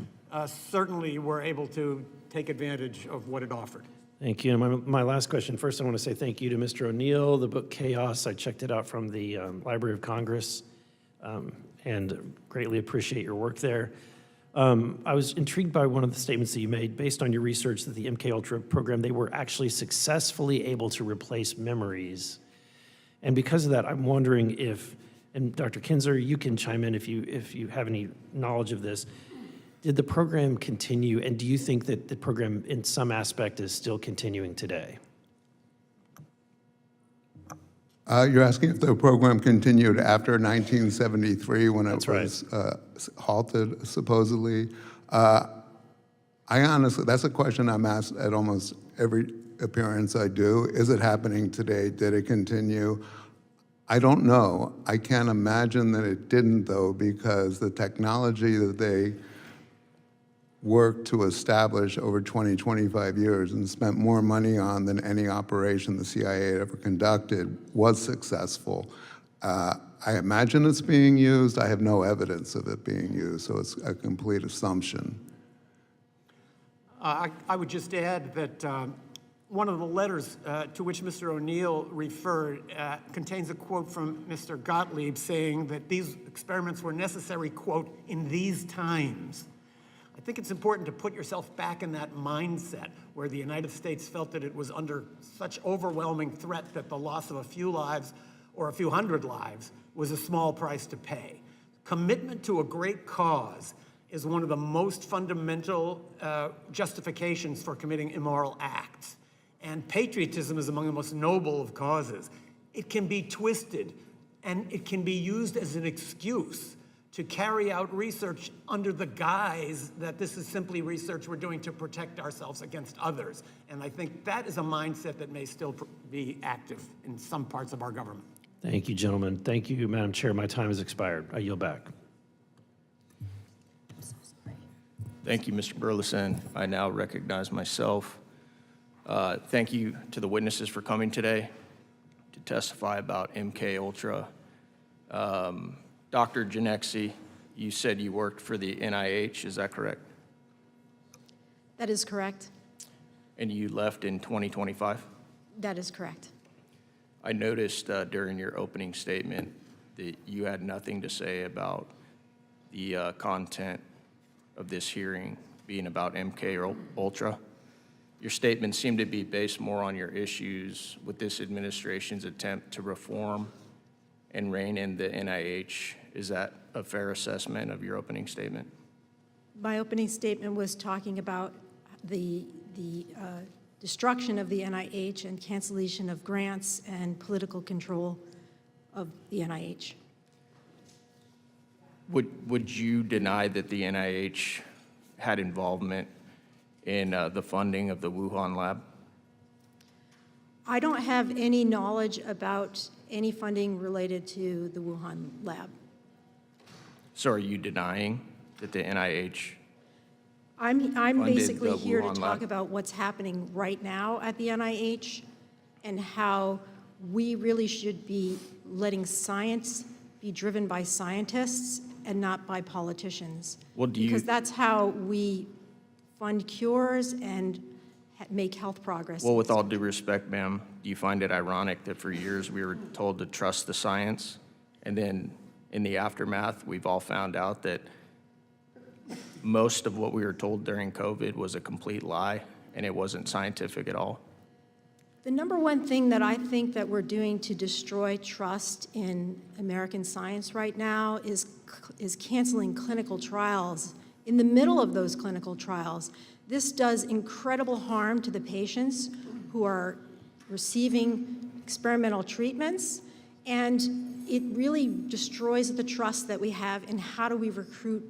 Speaker 2: certainly were able to take advantage of what it offered.
Speaker 5: Thank you. And my last question, first I want to say thank you to Mr. O'Neill. The book Chaos, I checked it out from the Library of Congress and greatly appreciate your work there. I was intrigued by one of the statements that you made based on your research that the MKUltra program, they were actually successfully able to replace memories. And because of that, I'm wondering if, and Dr. Kinzer, you can chime in if you have any knowledge of this, did the program continue, and do you think that the program in some aspect is still continuing today?
Speaker 3: You're asking if the program continued after 1973 when
Speaker 5: That's
Speaker 3: it was halted, supposedly. I honestly, that's a question I'm asked at almost every appearance I do. Is it happening today? Did it continue? I don't know. I can't imagine that it didn't, though, because the technology that they worked to establish over 20, 25 years and spent more money on than any operation the CIA had ever conducted was successful. I imagine it's being used. I have no evidence of it being used, so it's a complete assumption.
Speaker 2: I would just add that one of the letters to which Mr. O'Neill referred contains a quote from Mr. Gottlieb saying that these experiments were necessary, quote, in these times. I think it's important to put yourself back in that mindset where the United States felt that it was under such overwhelming threat that the loss of a few lives or a few hundred lives was a small price to pay. Commitment to a great cause is one of the most fundamental justifications for committing immoral acts. And patriotism is among the most noble of causes. It can be twisted and it can be used as an excuse to carry out research under the guise that this is simply research we're doing to protect ourselves against others. And I think that is a mindset that may still be active in some parts of our government.
Speaker 5: Thank you, gentlemen. Thank you, Madam Chair. My time has expired. I yield back.
Speaker 6: Thank you, Mr. Burleson. I now recognize myself. Thank you to the witnesses for coming today to testify about MKUltra. Dr. Genexi, you said you worked for the NIH, is that correct?
Speaker 4: That is correct.
Speaker 6: And you left in 2025?
Speaker 4: That is correct.
Speaker 6: I noticed during your opening statement that you had nothing to say about the content of this hearing being about MKUltra. Your statement seemed to be based more on your issues with this administration's attempt to reform and rein in the NIH. Is that a fair assessment of your opening statement?
Speaker 4: My opening statement was talking about the destruction of the NIH and cancellation of grants and political control of the NIH.
Speaker 6: Would you deny that the NIH had involvement in the funding of the Wuhan lab?
Speaker 4: I don't have any knowledge about any funding related to the Wuhan lab.
Speaker 6: So are you denying that the NIH?
Speaker 4: I'm
Speaker 6: funded
Speaker 4: basically
Speaker 6: the
Speaker 4: here to
Speaker 6: Wuhan
Speaker 4: talk
Speaker 6: lab?
Speaker 4: about what's happening right now at the NIH and how we really should be letting science be driven by scientists and not by politicians.
Speaker 6: Well, do you-
Speaker 4: Because that's how we fund cures and make health progress.
Speaker 6: Well, with all due respect, ma'am, do you find it ironic that for years we were told to trust the science, and then in the aftermath, we've all found out that most of what we were told during COVID was a complete lie, and it wasn't scientific at all?
Speaker 4: The number one thing that I think that we're doing to destroy trust in American science right now is canceling clinical trials. In the middle of those clinical trials, this does incredible harm to the patients who are receiving experimental treatments, and it really destroys the trust that we have in how do we recruit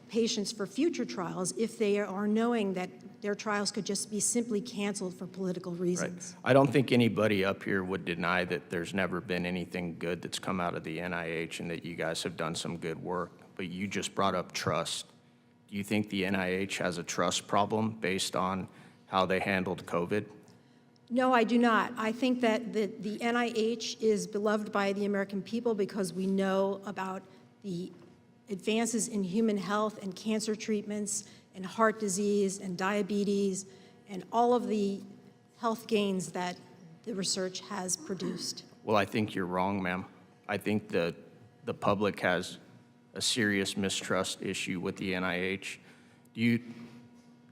Speaker 4: patients for future trials if they are knowing that their trials could just be simply canceled for political reasons.
Speaker 6: I don't think anybody up here would deny that there's never been anything good that's come out of the NIH and that you guys have done some good work, but you just brought up trust. Do you think the NIH has a trust problem based on how they handled COVID?
Speaker 4: No, I do not. I think that the NIH is beloved by the American people because we know about the advances in human health and cancer treatments and heart disease and diabetes and all of the health gains that the research has produced.
Speaker 6: Well, I think you're wrong, ma'am. I think the public has a serious mistrust issue with the NIH. Do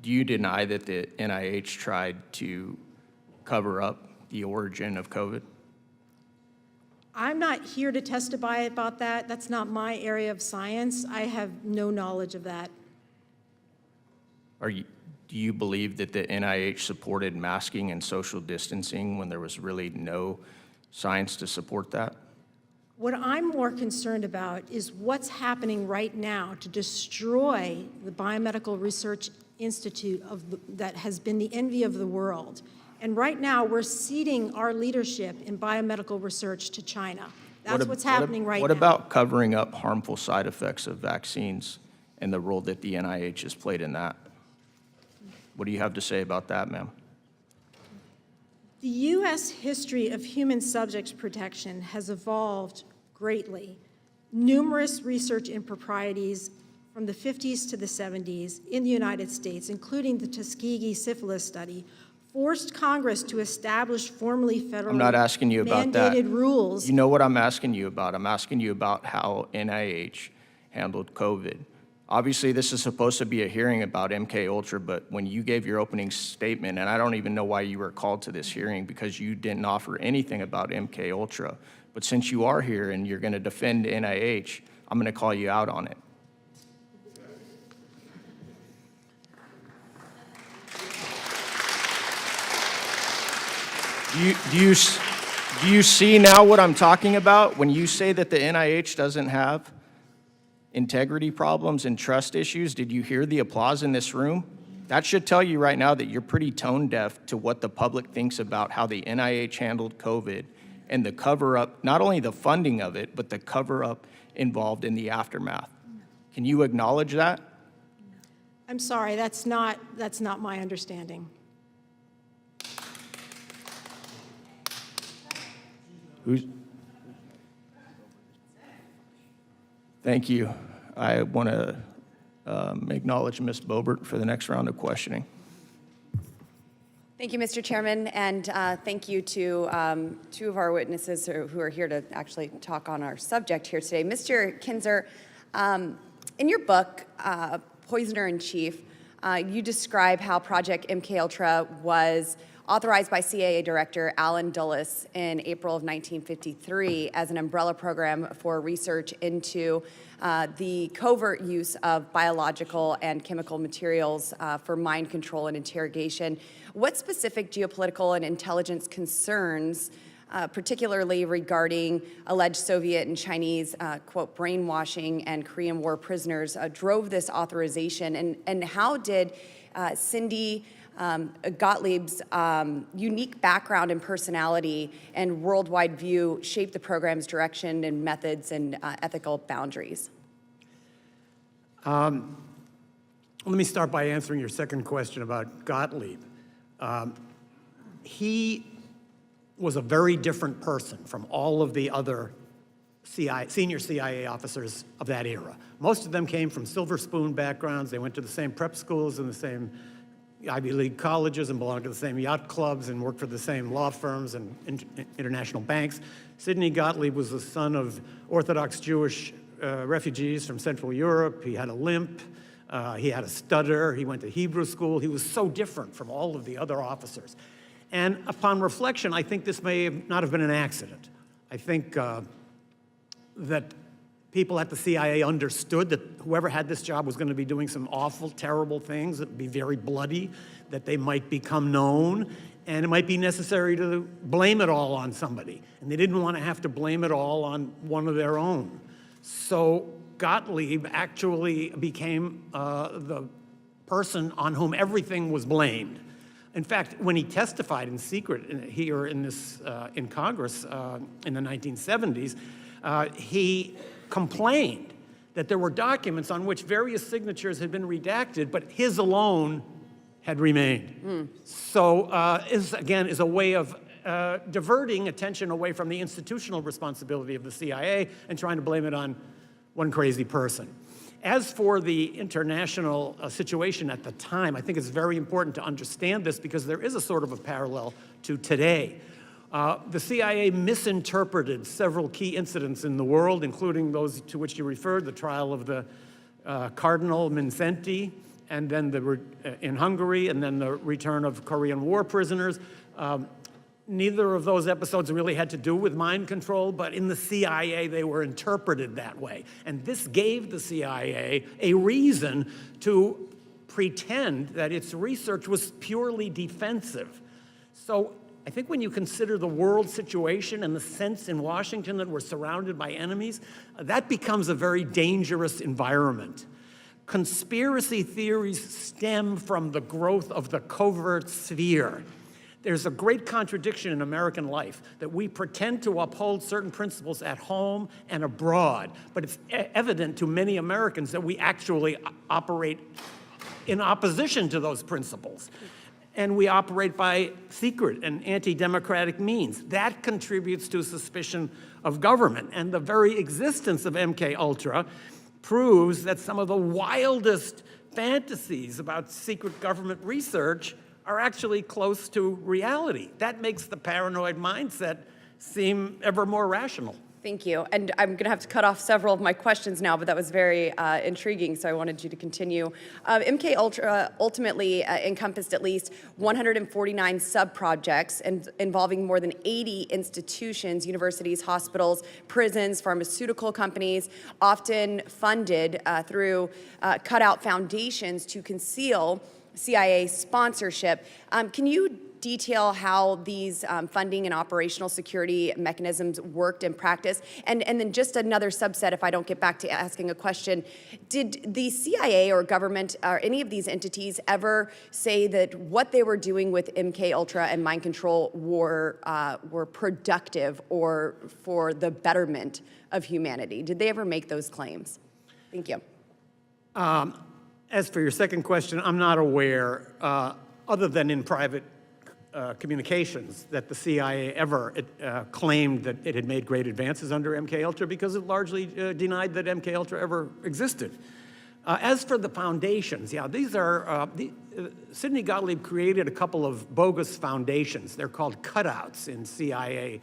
Speaker 6: you deny that the NIH tried to cover up the origin of COVID?
Speaker 4: I'm not here to testify about that. That's not my area of science. I have no knowledge of that.
Speaker 6: Do you believe that the NIH supported masking and social distancing when there was really no science to support that?
Speaker 4: What I'm more concerned about is what's happening right now to destroy the Biomedical Research Institute that has been the envy of the world. And right now, we're ceding our leadership in biomedical research to China. That's what's happening right now.
Speaker 6: What about covering up harmful side effects of vaccines and the role that the NIH has played in that? What do you have to say about that, ma'am?
Speaker 4: The U.S. history of human subjects protection has evolved greatly. Numerous research improprieties from the 50s to the 70s in the United States, including the Tuskegee syphilis study, forced Congress to establish formally federally
Speaker 6: I'm not asking you about that.
Speaker 4: mandated rules.
Speaker 6: You know what I'm asking you about? I'm asking you about how NIH handled COVID. Obviously, this is supposed to be a hearing about MKUltra, but when you gave your opening statement, and I don't even know why you were called to this hearing because you didn't offer anything about MKUltra, but since you are here and you're going to defend NIH, I'm going to call you out on it. Do you see now what I'm talking about when you say that the NIH doesn't have integrity problems and trust issues? Did you hear the applause in this room? That should tell you right now that you're pretty tone deaf to what the public thinks about how the NIH handled COVID and the cover-up, not only the funding of it, but the cover-up involved in the aftermath. Can you acknowledge that?
Speaker 4: I'm sorry, that's not my understanding.
Speaker 6: Thank you. I want to acknowledge Ms. Boebert for the next round of questioning.
Speaker 7: Thank you, Mr. Chairman, and thank you to two of our witnesses who are here to actually talk on our subject here today. Mr. Kinzer, in your book, Poisoner in Chief, you describe how Project MKUltra was authorized by CIA Director Alan Dulles in April of 1953 as an umbrella program for research into the covert use of biological and chemical materials for mind control and interrogation. What specific geopolitical and intelligence concerns, particularly regarding alleged Soviet and Chinese, quote, brainwashing and Korean War prisoners, drove this authorization? And how did Cindy Gottlieb's unique background and personality and worldwide view shape the program's direction and methods and ethical boundaries?
Speaker 2: Let me start by answering your second question about Gottlieb. He was a very different person from all of the other senior CIA officers of that era. Most of them came from silver spoon backgrounds. They went to the same prep schools and the same Ivy League colleges and belonged to the same yacht clubs and worked for the same law firms and international banks. Sidney Gottlieb was the son of Orthodox Jewish refugees from Central Europe. He had a limp. He had a stutter. He went to Hebrew school. He was so different from all of the other officers. And upon reflection, I think this may not have been an accident. I think that people at the CIA understood that whoever had this job was going to be doing some awful, terrible things that would be very bloody, that they might become known, and it might be necessary to blame it all on somebody. And they didn't want to have to blame it all on one of their own. So Gottlieb actually became the person on whom everything was blamed. In fact, when he testified in secret here in Congress in the 1970s, he complained that there were documents on which various signatures had been redacted, but his alone had remained. So again, is a way of diverting attention away from the institutional responsibility of the CIA and trying to blame it on one crazy person. As for the international situation at the time, I think it's very important to understand this because there is a sort of a parallel to today. The CIA misinterpreted several key incidents in the world, including those to which you referred, the trial of the Cardinal Mindszenty, and then in Hungary, and then the return of Korean War prisoners. Neither of those episodes really had to do with mind control, but in the CIA, they were interpreted that way. And this gave the CIA a reason to pretend that its research was purely defensive. So I think when you consider the world situation and the sense in Washington that we're surrounded by enemies, that becomes a very dangerous environment. Conspiracy theories stem from the growth of the covert sphere. There's a great contradiction in American life that we pretend to uphold certain principles at home and abroad, but it's evident to many Americans that we actually operate in opposition to those principles. And we operate by secret and anti-democratic means. That contributes to suspicion of government. And the very existence of MKUltra proves that some of the wildest fantasies about secret government research are actually close to reality. That makes the paranoid mindset seem ever more rational.
Speaker 7: Thank you. And I'm going to have to cut off several of my questions now, but that was very intriguing, so I wanted you to continue. MKUltra ultimately encompassed at least 149 sub-projects involving more than 80 institutions, universities, hospitals, prisons, pharmaceutical companies, often funded through cutout foundations to conceal CIA sponsorship. Can you detail how these funding and operational security mechanisms worked in practice? And then just another subset, if I don't get back to asking a question, did the CIA or government or any of these entities ever say that what they were doing with MKUltra and mind control were productive or for the betterment of humanity? Did they ever make those claims? Thank you.
Speaker 2: As for your second question, I'm not aware, other than in private communications, that the CIA ever claimed that it had made great advances under MKUltra because it largely denied that MKUltra ever existed. As for the foundations, yeah, these are, Sidney Gottlieb created a couple of bogus foundations. They're called cutouts in CIA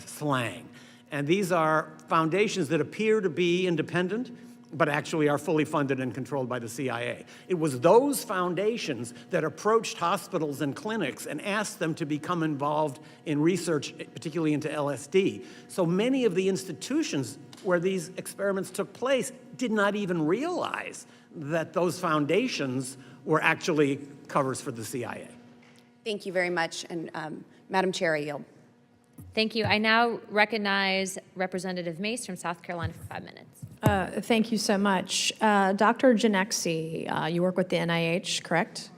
Speaker 2: slang. And these are foundations that appear to be independent, but actually are fully funded and controlled by the CIA. It was those foundations that approached hospitals and clinics and asked them to become involved in research, particularly into LSD. So many of the institutions where these experiments took place did not even realize that those foundations were actually covers for the CIA.
Speaker 7: Thank you very much. And Madam Chair, I yield.
Speaker 1: Thank you. I now recognize Representative Mace from South Carolina for 5 minutes.
Speaker 8: Thank you so much. Dr. Janexi, you work with the NIH, correct?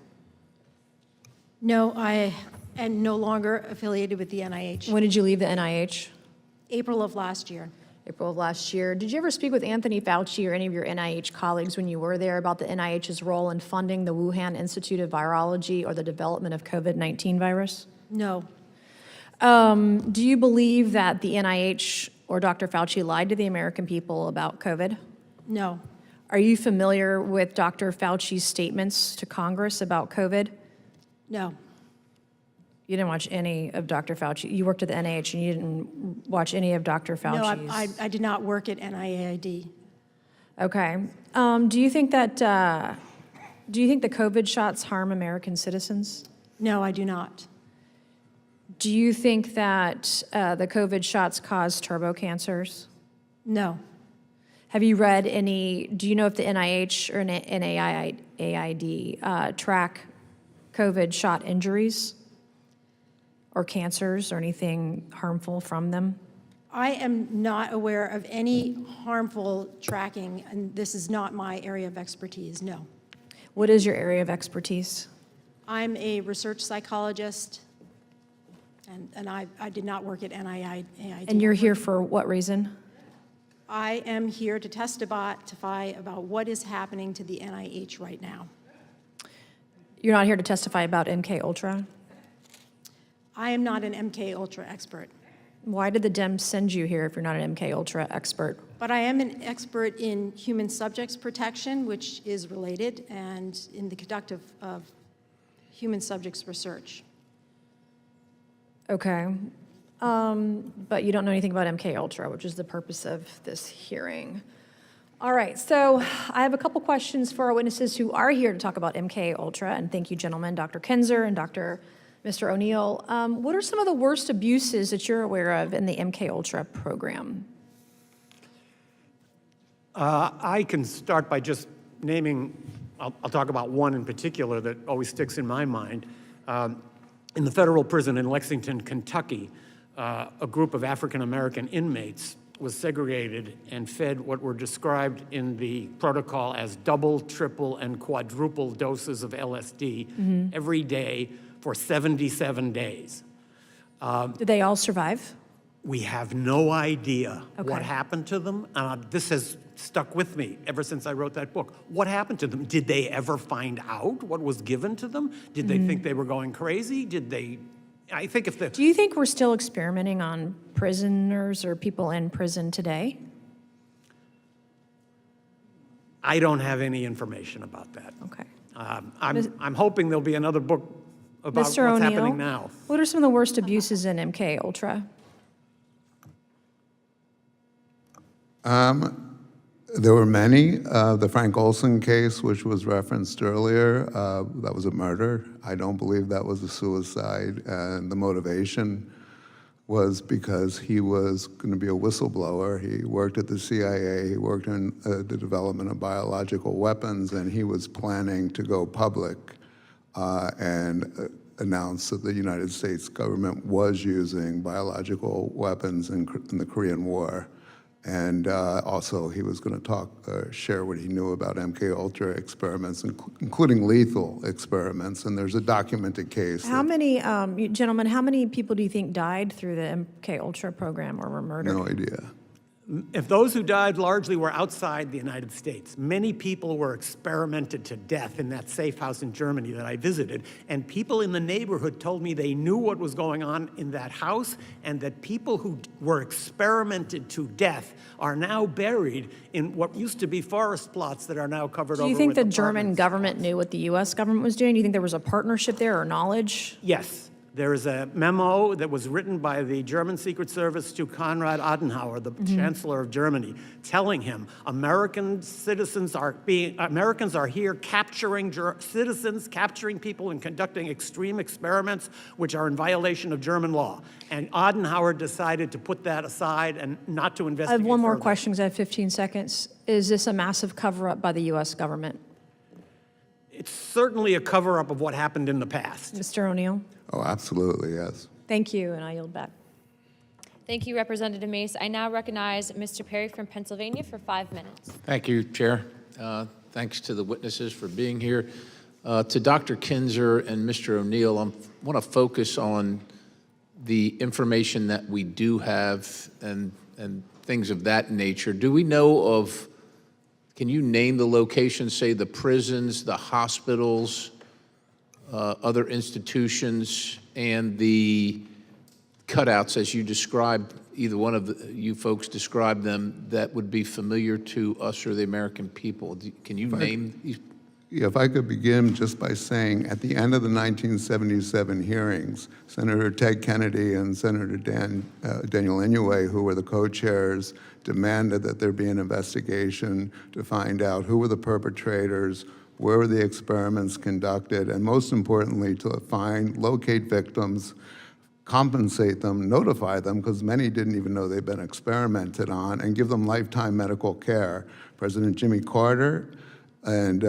Speaker 4: No, I am no longer affiliated with the NIH.
Speaker 8: When did you leave the NIH?
Speaker 4: April of last year.
Speaker 8: April of last year. Did you ever speak with Anthony Fauci or any of your NIH colleagues when you were there about the NIH's role in funding the Wuhan Institute of Virology or the development of COVID-19 virus?
Speaker 4: No.
Speaker 8: Do you believe that the NIH or Dr. Fauci lied to the American people about COVID?
Speaker 4: No.
Speaker 8: Are you familiar with Dr. Fauci's statements to Congress about COVID?
Speaker 4: No.
Speaker 8: You didn't watch any of Dr. Fauci. You worked at the NIH and you didn't watch any of Dr. Fauci's.
Speaker 4: No, I did not work at NIAID.
Speaker 8: Okay. Do you think that the COVID shots harm American citizens?
Speaker 4: No, I do not.
Speaker 8: Do you think that the COVID shots caused turbo cancers?
Speaker 4: No.
Speaker 8: Have you read any, do you know if the NIH or NIAID track COVID shot injuries or cancers or anything harmful from them?
Speaker 4: I am not aware of any harmful tracking, and this is not my area of expertise, no.
Speaker 8: What is your area of expertise?
Speaker 4: I'm a research psychologist, and I did not work at NIAID.
Speaker 8: And you're here for what reason?
Speaker 4: I am here to testify about what is happening to the NIH right now.
Speaker 8: You're not here to testify about MKUltra?
Speaker 4: I am not an MKUltra expert,
Speaker 8: Why did the Dems send you here if you're not an MKUltra expert?
Speaker 4: but I am an expert in human subjects protection, which is related, and in the conduct of human subjects research.
Speaker 8: Okay. But you don't know anything about MKUltra, which is the purpose of this hearing. All right, so I have a couple questions for our witnesses who are here to talk about MKUltra, and thank you, gentlemen, Dr. Kinzer and Mr. O'Neill. What are some of the worst abuses that you're aware of in the MKUltra program?
Speaker 2: I can start by just naming, I'll talk about one in particular that always sticks in my mind. In the federal prison in Lexington, Kentucky, a group of African-American inmates was segregated and fed what were described in the protocol as double, triple, and quadruple doses of LSD every day for 77 days.
Speaker 8: Did they all survive?
Speaker 2: We have no idea
Speaker 8: Okay.
Speaker 2: what happened to them. This has stuck with me ever since I wrote that book. What happened to them? Did they ever find out what was given to them? Did they think they were going crazy? Did they? I think if the.
Speaker 8: Do you think we're still experimenting on prisoners or people in prison today?
Speaker 2: I don't have any information about that.
Speaker 8: Okay.
Speaker 2: I'm hoping there'll be another book about
Speaker 8: Mr.
Speaker 2: what's
Speaker 8: O'Neill,
Speaker 2: happening now.
Speaker 8: what are some of the worst abuses in MKUltra?
Speaker 3: There were many. The Frank Olson case, which was referenced earlier, that was a murder. I don't believe that was a suicide. And the motivation was because he was going to be a whistleblower. He worked at the CIA, he worked in the development of biological weapons, and he was planning to go public and announce that the United States government was using biological weapons in the Korean War. And also, he was going to share what he knew about MKUltra experiments, including lethal experiments. And there's a documented case.
Speaker 8: How many, gentlemen, how many people do you think died through the MKUltra program or were murdered?
Speaker 3: No idea.
Speaker 2: If those who died largely were outside the United States, many people were experimented to death in that safe house in Germany that I visited, and people in the neighborhood told me they knew what was going on in that house, and that people who were experimented to death are now buried in what used to be forest plots that are now covered over
Speaker 8: Do you
Speaker 2: with
Speaker 8: think the German
Speaker 2: apartments.
Speaker 8: government knew what the U.S. government was doing? Do you think there was a partnership there or knowledge?
Speaker 2: Yes. There is a memo that was written by the German Secret Service to Konrad Adenauer, the Chancellor of Germany, telling him Americans are here capturing citizens, capturing people and conducting extreme experiments which are in violation of German law. And Adenauer decided to put that aside and not to
Speaker 8: I
Speaker 2: investigate
Speaker 8: have one more
Speaker 2: further.
Speaker 8: question because I have 15 seconds. Is this a massive cover-up by the U.S. government?
Speaker 2: It's certainly a cover-up of what happened in the past.
Speaker 8: Mr. O'Neill?
Speaker 3: Oh, absolutely, yes.
Speaker 8: Thank you, and I yield back.
Speaker 1: Thank you, Representative Mace. I now recognize Mr. Perry from Pennsylvania for 5 minutes.
Speaker 9: Thank you, Chair. Thanks to the witnesses for being here. To Dr. Kinzer and Mr. O'Neill, I want to focus on the information that we do have and things of that nature. Do we know of, can you name the locations, say the prisons, the hospitals, other institutions, and the cutouts as you described, either one of you folks described them, that would be familiar to us or the American people? Can you name these?
Speaker 3: Yeah, if I could begin just by saying, at the end of the 1977 hearings, Senator Ted Kennedy and Senator Daniel Inouye, who were the co-chairs, demanded that there be an investigation to find out who were the perpetrators, where were the experiments conducted, and most importantly, to locate victims, compensate them, notify them, because many didn't even know they'd been experimented on, and give them lifetime medical care. President Jimmy Carter and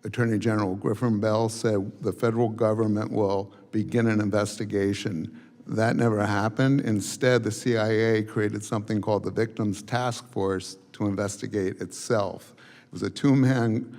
Speaker 3: Attorney General Griffin Bell said the federal government will begin an investigation. That never happened. Instead, the CIA created something called the Victims Task Force to investigate itself. It was a two-man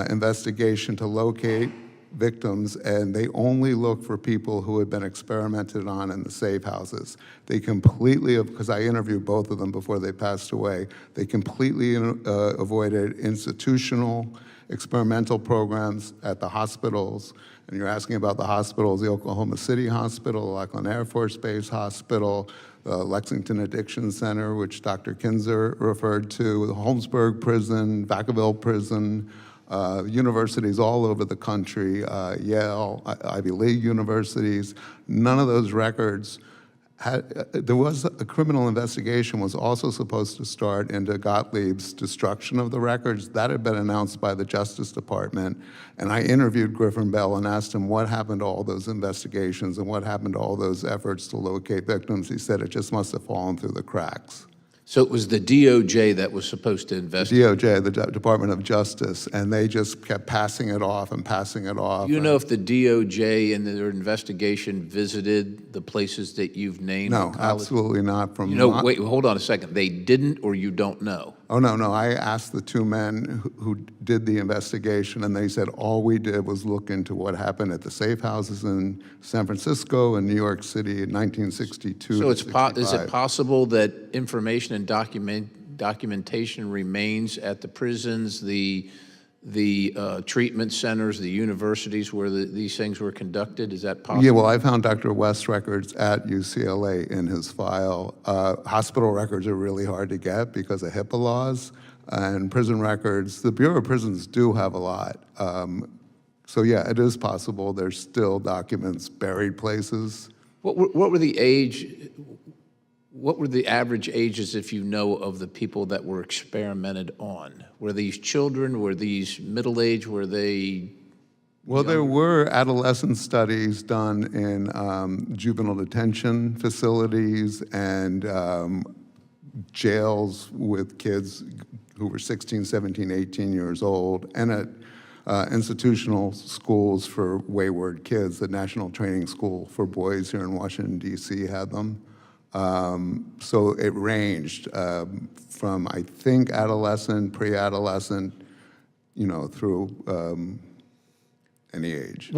Speaker 3: investigation to locate victims, and they only looked for people who had been experimented on in the safe houses. They completely, because I interviewed both of them before they passed away, they completely avoided institutional experimental programs at the hospitals. And you're asking about the hospitals, the Oklahoma City Hospital, the Lackland Air Force Base Hospital, the Lexington Addiction Center, which Dr. Kinzer referred to, the Holmesburg Prison, Vacaville Prison, universities all over the country, Yale, Ivy League universities. None of those records there was a criminal investigation was also supposed to start into Gottlieb's destruction of the records. That had been announced by the Justice Department. And I interviewed Griffin Bell and asked him what happened to all those investigations and what happened to all those efforts to locate victims. He said it just must have fallen through the cracks.
Speaker 9: So it was the DOJ that was supposed to investigate?
Speaker 3: DOJ, the Department of Justice, and they just kept passing it off and passing it off.
Speaker 9: Do you know if the DOJ in their investigation visited the places that you've named?
Speaker 3: No, absolutely not. From
Speaker 9: wait, hold on a second. They didn't, or you don't know?
Speaker 3: Oh, no. I asked the two men who did the investigation, and they said all we did was look into what happened at the safe houses in San Francisco and New York City in 1962.
Speaker 9: So is it possible that information and documentation remains at the prisons, the treatment centers, the universities where these things were conducted? Is that possible?
Speaker 3: Yeah, well, I found Dr. West's records at UCLA in his file. Hospital records are really hard to get because of HIPAA laws, and prison records, the Bureau of Prisons do have a lot. So yeah, it is possible there's still documents buried places.
Speaker 9: What were the average ages, if you know, of the people that were experimented on? Were these children? Were these middle-aged? Were they?
Speaker 3: Well, there were adolescent studies done in juvenile detention facilities and jails with kids who were 16, 17, 18 years old, and at institutional schools for wayward kids. The National Training School for Boys here in Washington, D.C. had them. So it ranged from, I think, adolescent, pre-adolescent, through any age.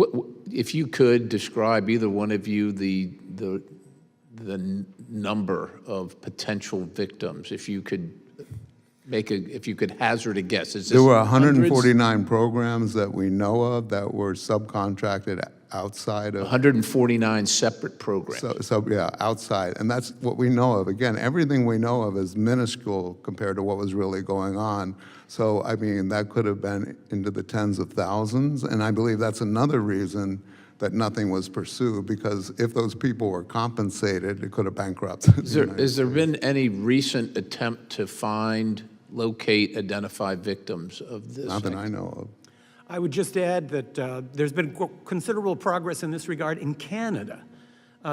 Speaker 9: If you could describe, either one of you, the number of potential victims, if you could hazard a guess. Is this
Speaker 3: there were
Speaker 9: hundreds?
Speaker 3: 149 programs that we know of that were subcontracted outside of
Speaker 9: 149 separate programs.
Speaker 3: So yeah, outside, and that's what we know of. Again, everything we know of is minuscule compared to what was really going on. So I mean, that could have been into the tens of thousands, and I believe that's another reason that nothing was pursued, because if those people were compensated, it could have bankrupted.
Speaker 9: Has there been any recent attempt to find, locate, identify victims of this?
Speaker 3: Not that I know of.
Speaker 2: I would just add that there's been considerable progress in this regard in Canada.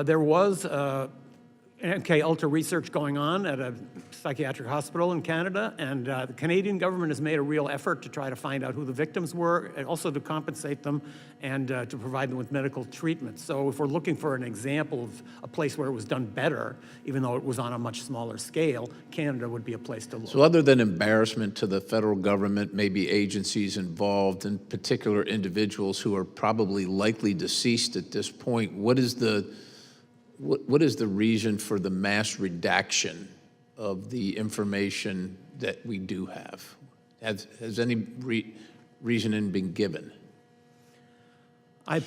Speaker 2: There was MKUltra research going on at a psychiatric hospital in Canada, and the Canadian government has made a real effort to try to find out who the victims were, and also to compensate them and to provide them with medical treatment. So if we're looking for an example of a place where it was done better, even though it was on a much smaller scale, Canada would be a place to look.
Speaker 9: So other than embarrassment to the federal government, maybe agencies involved, and particular individuals who are probably likely deceased at this point, what is the reason for the mass redaction of the information that we do have? Has any reasoning been given?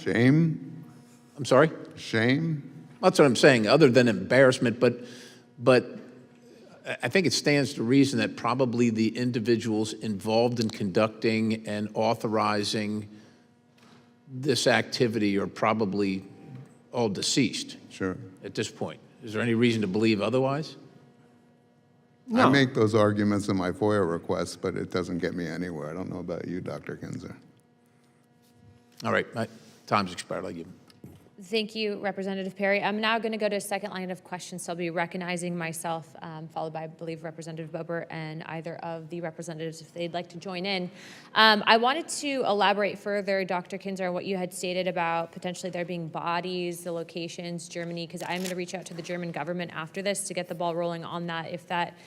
Speaker 3: Shame?
Speaker 9: I'm sorry?
Speaker 3: Shame?
Speaker 9: That's what I'm saying, other than embarrassment, but I think it stands to reason that probably the individuals involved in conducting and authorizing this activity are probably all deceased.
Speaker 3: Sure.
Speaker 9: At this point. Is there any reason to believe otherwise?
Speaker 2: No.
Speaker 3: I make those arguments in my FOIA requests, but it doesn't get me anywhere. I don't know about you, Dr. Kinzer.
Speaker 9: All right, my time's expired. I'll give him.
Speaker 1: Thank you, Representative Perry. I'm now going to go to a second line of questions. So I'll be recognizing myself, followed by, I believe, Representative Bober and either of the representatives if they'd like to join in. I wanted to elaborate further, Dr. Kinzer, on what you had stated about potentially there being bodies, the locations, Germany, because I'm going to reach out to the German government after this to get the ball rolling on that if that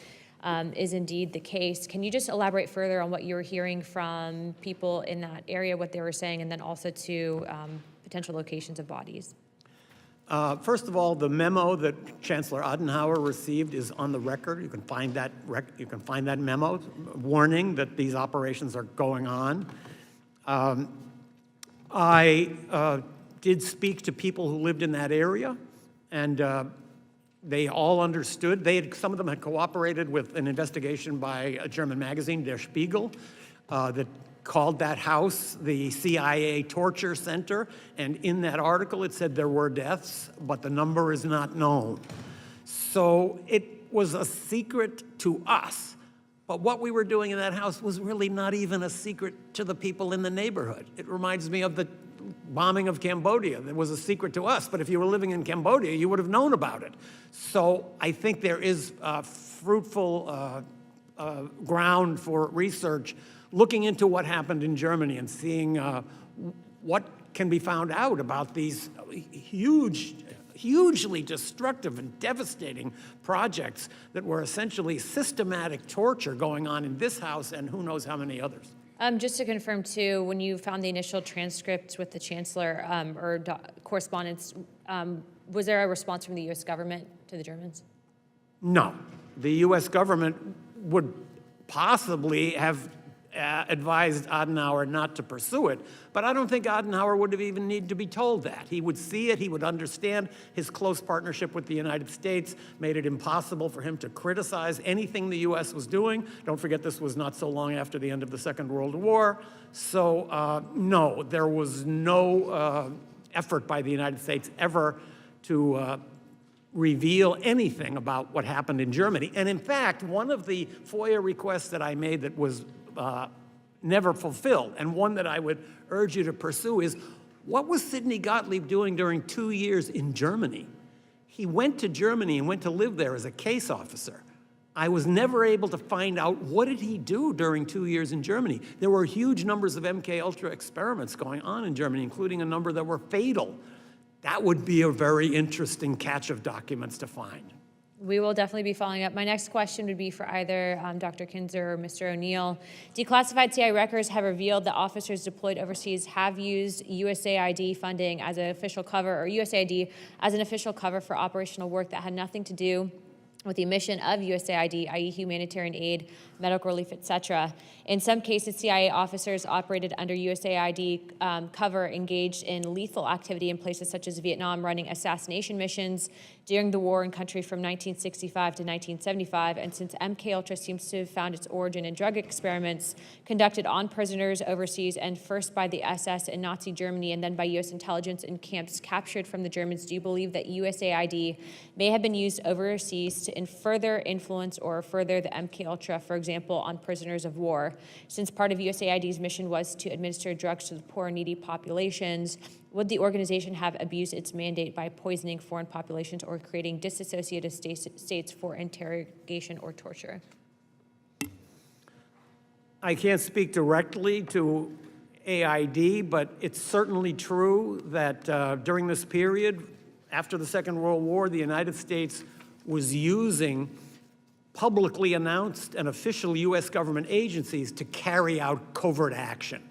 Speaker 1: is indeed the case. Can you just elaborate further on what you were hearing from people in that area, what they were saying, and then also to potential locations of bodies?
Speaker 2: First of all, the memo that Chancellor Adenauer received is on the record. You can find that memo warning that these operations are going on. I did speak to people who lived in that area, and they all understood. Some of them had cooperated with an investigation by a German magazine, Der Spiegel, that called that house the CIA torture center, and in that article it said there were deaths, but the number is not known. So it was a secret to us, but what we were doing in that house was really not even a secret to the people in the neighborhood. It reminds me of the bombing of Cambodia. That was a secret to us, but if you were living in Cambodia, you would have known about it. So I think there is fruitful ground for research looking into what happened in Germany and seeing what can be found out about these hugely destructive and devastating projects that were essentially systematic torture going on in this house and who knows how many others.
Speaker 1: Just to confirm, too, when you found the initial transcript with the Chancellor correspondence, was there a response from the U.S. government to the Germans?
Speaker 2: No. The U.S. government would possibly have advised Adenauer not to pursue it, but I don't think Adenauer would have even needed to be told that. He would see it, he would understand his close partnership with the United States made it impossible for him to criticize anything the U.S. was doing. Don't forget this was not so long after the end of the Second World War. So no, there was no effort by the United States ever to reveal anything about what happened in Germany. And in fact, one of the FOIA requests that I made that was never fulfilled, and one that I would urge you to pursue, is what was Sidney Gottlieb doing during 2 years in Germany? He went to Germany and went to live there as a case officer. I was never able to find out what did he do during 2 years in Germany. There were huge numbers of MKUltra experiments going on in Germany, including a number that were fatal. That would be a very interesting catch of documents to find.
Speaker 1: We will definitely be following up. My next question would be for either Dr. Kinzer or Mr. O'Neill. Declassified CIA records have revealed that officers deployed overseas have used USAID funding as an official cover, or USAID as an official cover for operational work that had nothing to do with the mission of USAID, i.e. humanitarian aid, medical relief, etc. In some cases, CIA officers operated under USAID cover engaged in lethal activity in places such as Vietnam, running assassination missions during the war in country from 1965 to 1975. And since MKUltra seems to have found its origin in drug experiments conducted on prisoners overseas, and first by the SS in Nazi Germany and then by U.S. intelligence in camps captured from the Germans, do you believe that USAID may have been used overseas to further influence or further the MKUltra, for example, on prisoners of war? Since part of USAID's mission was to administer drugs to the poor and needy populations, would the organization have abused its mandate by poisoning foreign populations or creating disassociated states for interrogation or torture?
Speaker 2: I can't speak directly to AID, but it's certainly true that during this period, after the Second World War, the United States was using publicly announced and official U.S. government agencies to carry out covert action.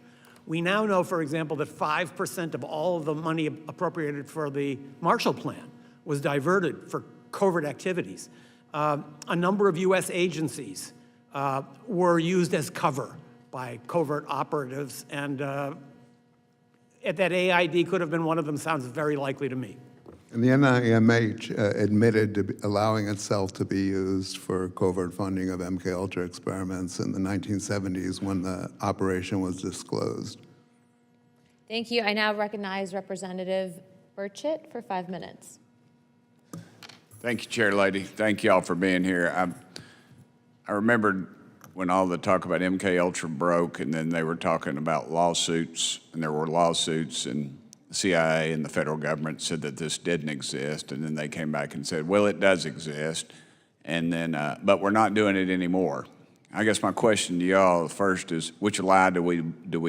Speaker 2: We now know, for example, that 5% of all of the money appropriated for the Marshall Plan was diverted for covert activities. A number of U.S. agencies were used as cover by covert operatives, and that AID could have been one of them sounds very likely to me.
Speaker 3: And the NIMH admitted to allowing itself to be used for covert funding of MKUltra experiments in the 1970s when the operation was disclosed.
Speaker 1: Thank you. I now recognize Representative Burchett for 5 minutes.
Speaker 10: Thank you, Chair Lady. Thank you all for being here. I remembered when all the talk about MKUltra broke, and then they were talking about lawsuits, and there were lawsuits, and CIA and the federal government said that this didn't exist, and then they came back and said, well, it does exist, and then, but we're not doing it anymore. I guess my question to y'all first is, which lie do we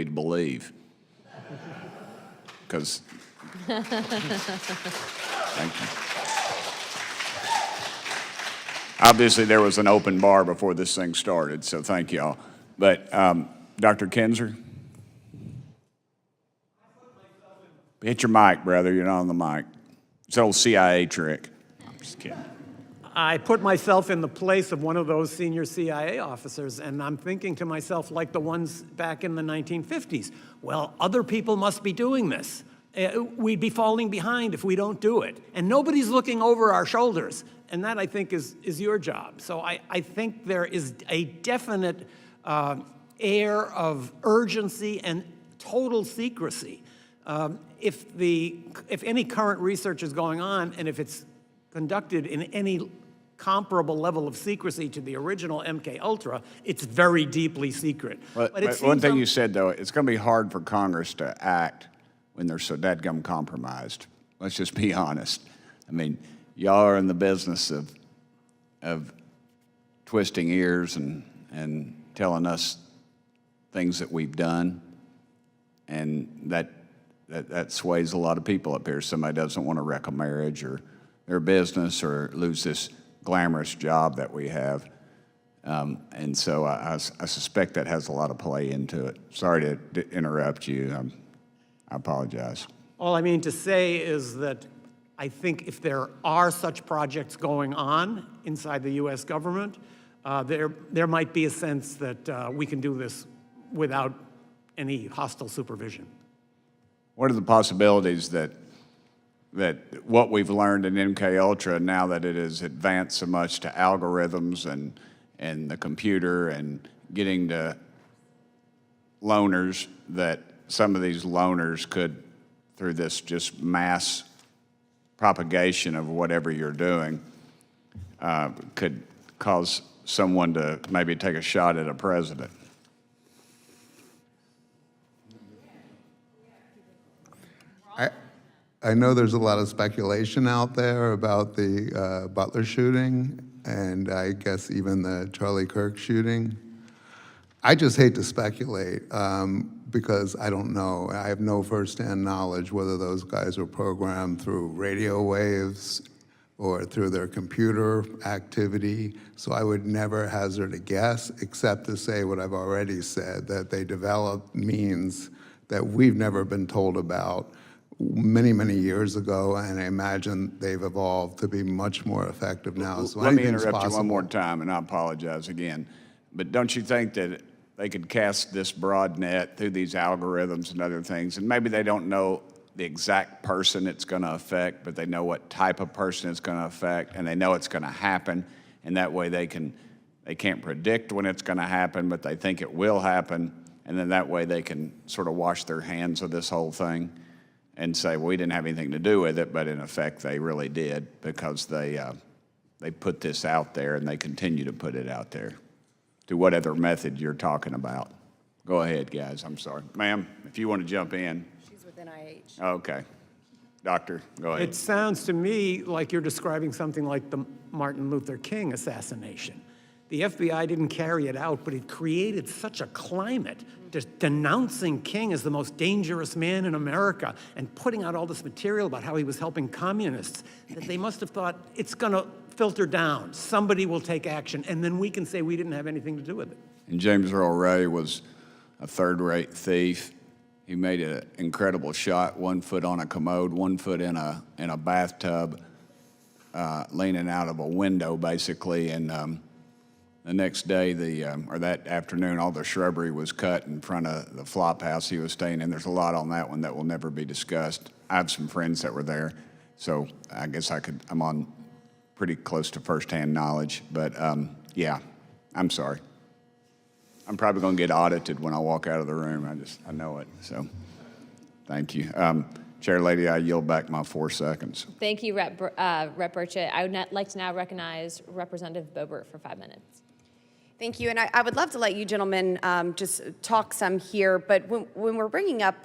Speaker 10: believe? Because, thank you. Obviously, there was an open bar before this thing started, so thank y'all. But Dr. Kinzer? Hit your mic, brother. You're not on the mic. It's an old CIA trick. I'm just kidding.
Speaker 2: I put myself in the place of one of those senior CIA officers, and I'm thinking to myself, like the ones back in the 1950s, well, other people must be doing this. We'd be falling behind if we don't do it. And nobody's looking over our shoulders. And that, I think, is your job. So I think there is a definite air of urgency and total secrecy. If any current research is going on, and if it's conducted in any comparable level of secrecy to the original MKUltra, it's very deeply secret.
Speaker 10: But one thing you said, though, it's going to be hard for Congress to act when they're so dadgum compromised. Let's just be honest. I mean, y'all are in the business of twisting ears and telling us things that we've done, and that sways a lot of people up here. Somebody doesn't want to wreck a marriage or their business or lose this glamorous job that we have. And so I suspect that has a lot of play into it. Sorry to interrupt you. I apologize.
Speaker 2: All I mean to say is that I think if there are such projects going on inside the U.S. government, there might be a sense that we can do this without any hostile supervision.
Speaker 10: What are the possibilities that what we've learned in MKUltra, now that it has advanced so much to algorithms and the computer and getting to loners, that some of these loners could, through this just mass propagation of whatever you're doing, could cause someone to maybe take a shot at a president?
Speaker 3: I know there's a lot of speculation out there about the Butler shooting, and I guess even the Charlie Kirk shooting. I just hate to speculate because I don't know. I have no firsthand knowledge whether those guys were programmed through radio waves or through their computer activity. So I would never hazard a guess, except to say what I've already said, that they developed means that we've never been told about many, many years ago, and I imagine they've evolved to be much more effective now. So
Speaker 10: Let me
Speaker 3: anything's
Speaker 10: interrupt you one
Speaker 3: possible.
Speaker 10: more time, and I apologize again. But don't you think that they could cast this broad net through these algorithms and other things, and maybe they don't know the exact person it's going to affect, but they know what type of person it's going to affect, and they know it's going to happen, and that way they can't predict when it's going to happen, but they think it will happen, and then that way they can sort of wash their hands of this whole thing and say, well, we didn't have anything to do with it, but in effect they really did, because they put this out there and they continue to put it out there to whatever method you're talking about. Go ahead, guys. I'm sorry. Ma'am, if you want to jump in.
Speaker 7: She's with NIH.
Speaker 10: Okay. Doctor, go ahead.
Speaker 2: It sounds to me like you're describing something like the Martin Luther King assassination. The FBI didn't carry it out, but it created such a climate just denouncing King as the most dangerous man in America and putting out all this material about how he was helping communists that they must have thought, it's going to filter down. Somebody will take action, and then we can say we didn't have anything to do with it.
Speaker 10: And James Earl Ray was a third-rate thief. He made an incredible shot, 1 foot on a commode, 1 foot in a bathtub, leaning out of a window, basically. And the next day, or that afternoon, all the shrubbery was cut in front of the flop house he was staying in. There's a lot on that one that will never be discussed. I have some friends that were there, so I guess I'm on pretty close to firsthand knowledge. But yeah, I'm sorry. I'm probably going to get audited when I walk out of the room. I know it. So, thank you, Chair Lady. I yield back my 4 seconds.
Speaker 1: Thank you, Rep. Burchett. I would like to now recognize Representative Boebert for 5 minutes.
Speaker 7: Thank you, and I would love to let you gentlemen just talk some here, but when we're bringing up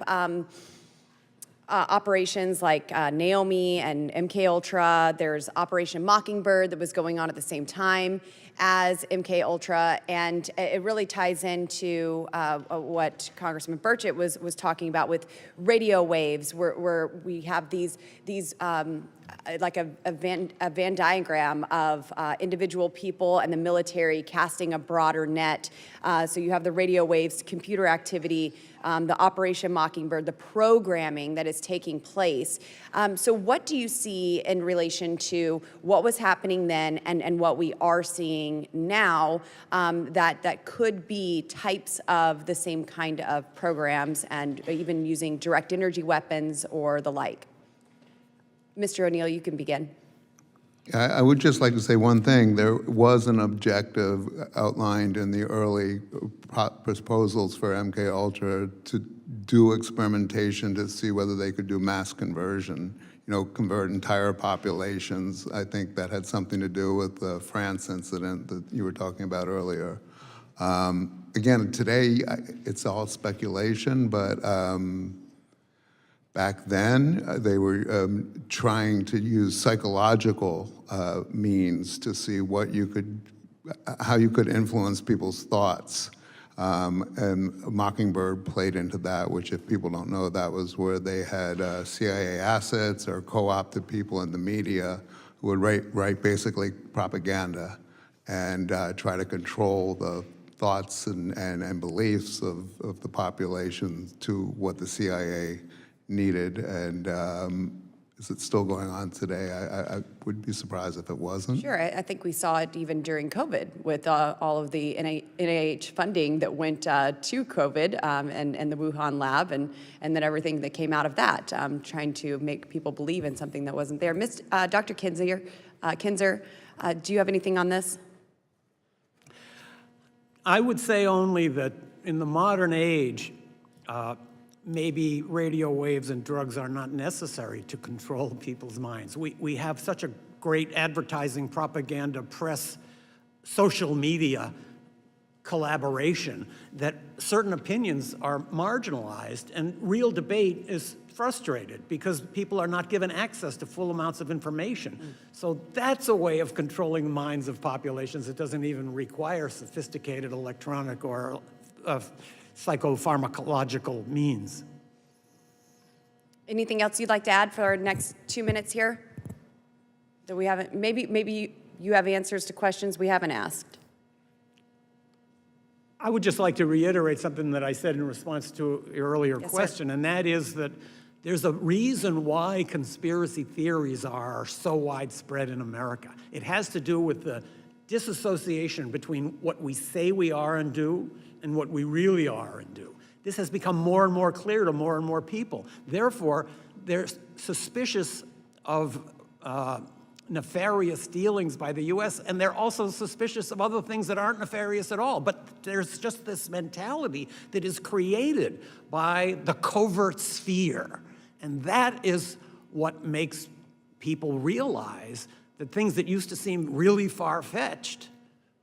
Speaker 7: operations like Naomi and MKUltra. There's Operation Mockingbird that was going on at the same time as MKUltra, and it really ties into what Congressman Burchett was talking about with radio waves, where we have these like a Venn diagram of individual people and the military casting a broader net. So you have the radio waves, computer activity, the Operation Mockingbird, the programming that is taking place. So what do you see in relation to what was happening then and what we are seeing now that could be types of the same kind of programs and even using direct energy weapons or the like? Mr. O'Neill, you can begin.
Speaker 3: I would just like to say one thing. There was an objective outlined in the early proposals for MKUltra to do experimentation to see whether they could do mass conversion, convert entire populations. I think that had something to do with the France incident that you were talking about earlier. Again, today, it's all speculation, but back then, they were trying to use psychological means to see how you could influence people's thoughts. And Mockingbird played into that, which, if people don't know, that was where they had CIA assets or co-opted people in the media who would write basically propaganda and try to control the thoughts and beliefs of the population to what the CIA needed. And is it still going on today? I would be surprised if it wasn't.
Speaker 7: Sure, I think we saw it even during COVID with all of the NIH funding that went to COVID and the Wuhan lab and then everything that came out of that, trying to make people believe in something that wasn't there. Dr. Kinzer, do you have anything on this?
Speaker 2: I would say only that in the modern age, maybe radio waves and drugs are not necessary to control people's minds. We have such a great advertising, propaganda, press, social media collaboration that certain opinions are marginalized, and real debate is frustrated because people are not given access to full amounts of information. So that's a way of controlling the minds of populations. It doesn't even require sophisticated electronic or psychopharmacological means.
Speaker 7: Anything else you'd like to add for our next 2 minutes here? That we haven't, maybe you have answers to questions we haven't asked.
Speaker 2: I would just like to reiterate something that I said in response to your earlier
Speaker 7: Yes,
Speaker 2: question,
Speaker 7: sir.
Speaker 2: and that is that there's a reason why conspiracy theories are so widespread in America. It has to do with the disassociation between what we say we are and do and what we really are and do. This has become more and more clear to more and more people. Therefore, they're suspicious of nefarious dealings by the U.S., and they're also suspicious of other things that aren't nefarious at all. But there's just this mentality that is created by the covert sphere, and that is what makes people realize that things that used to seem really far-fetched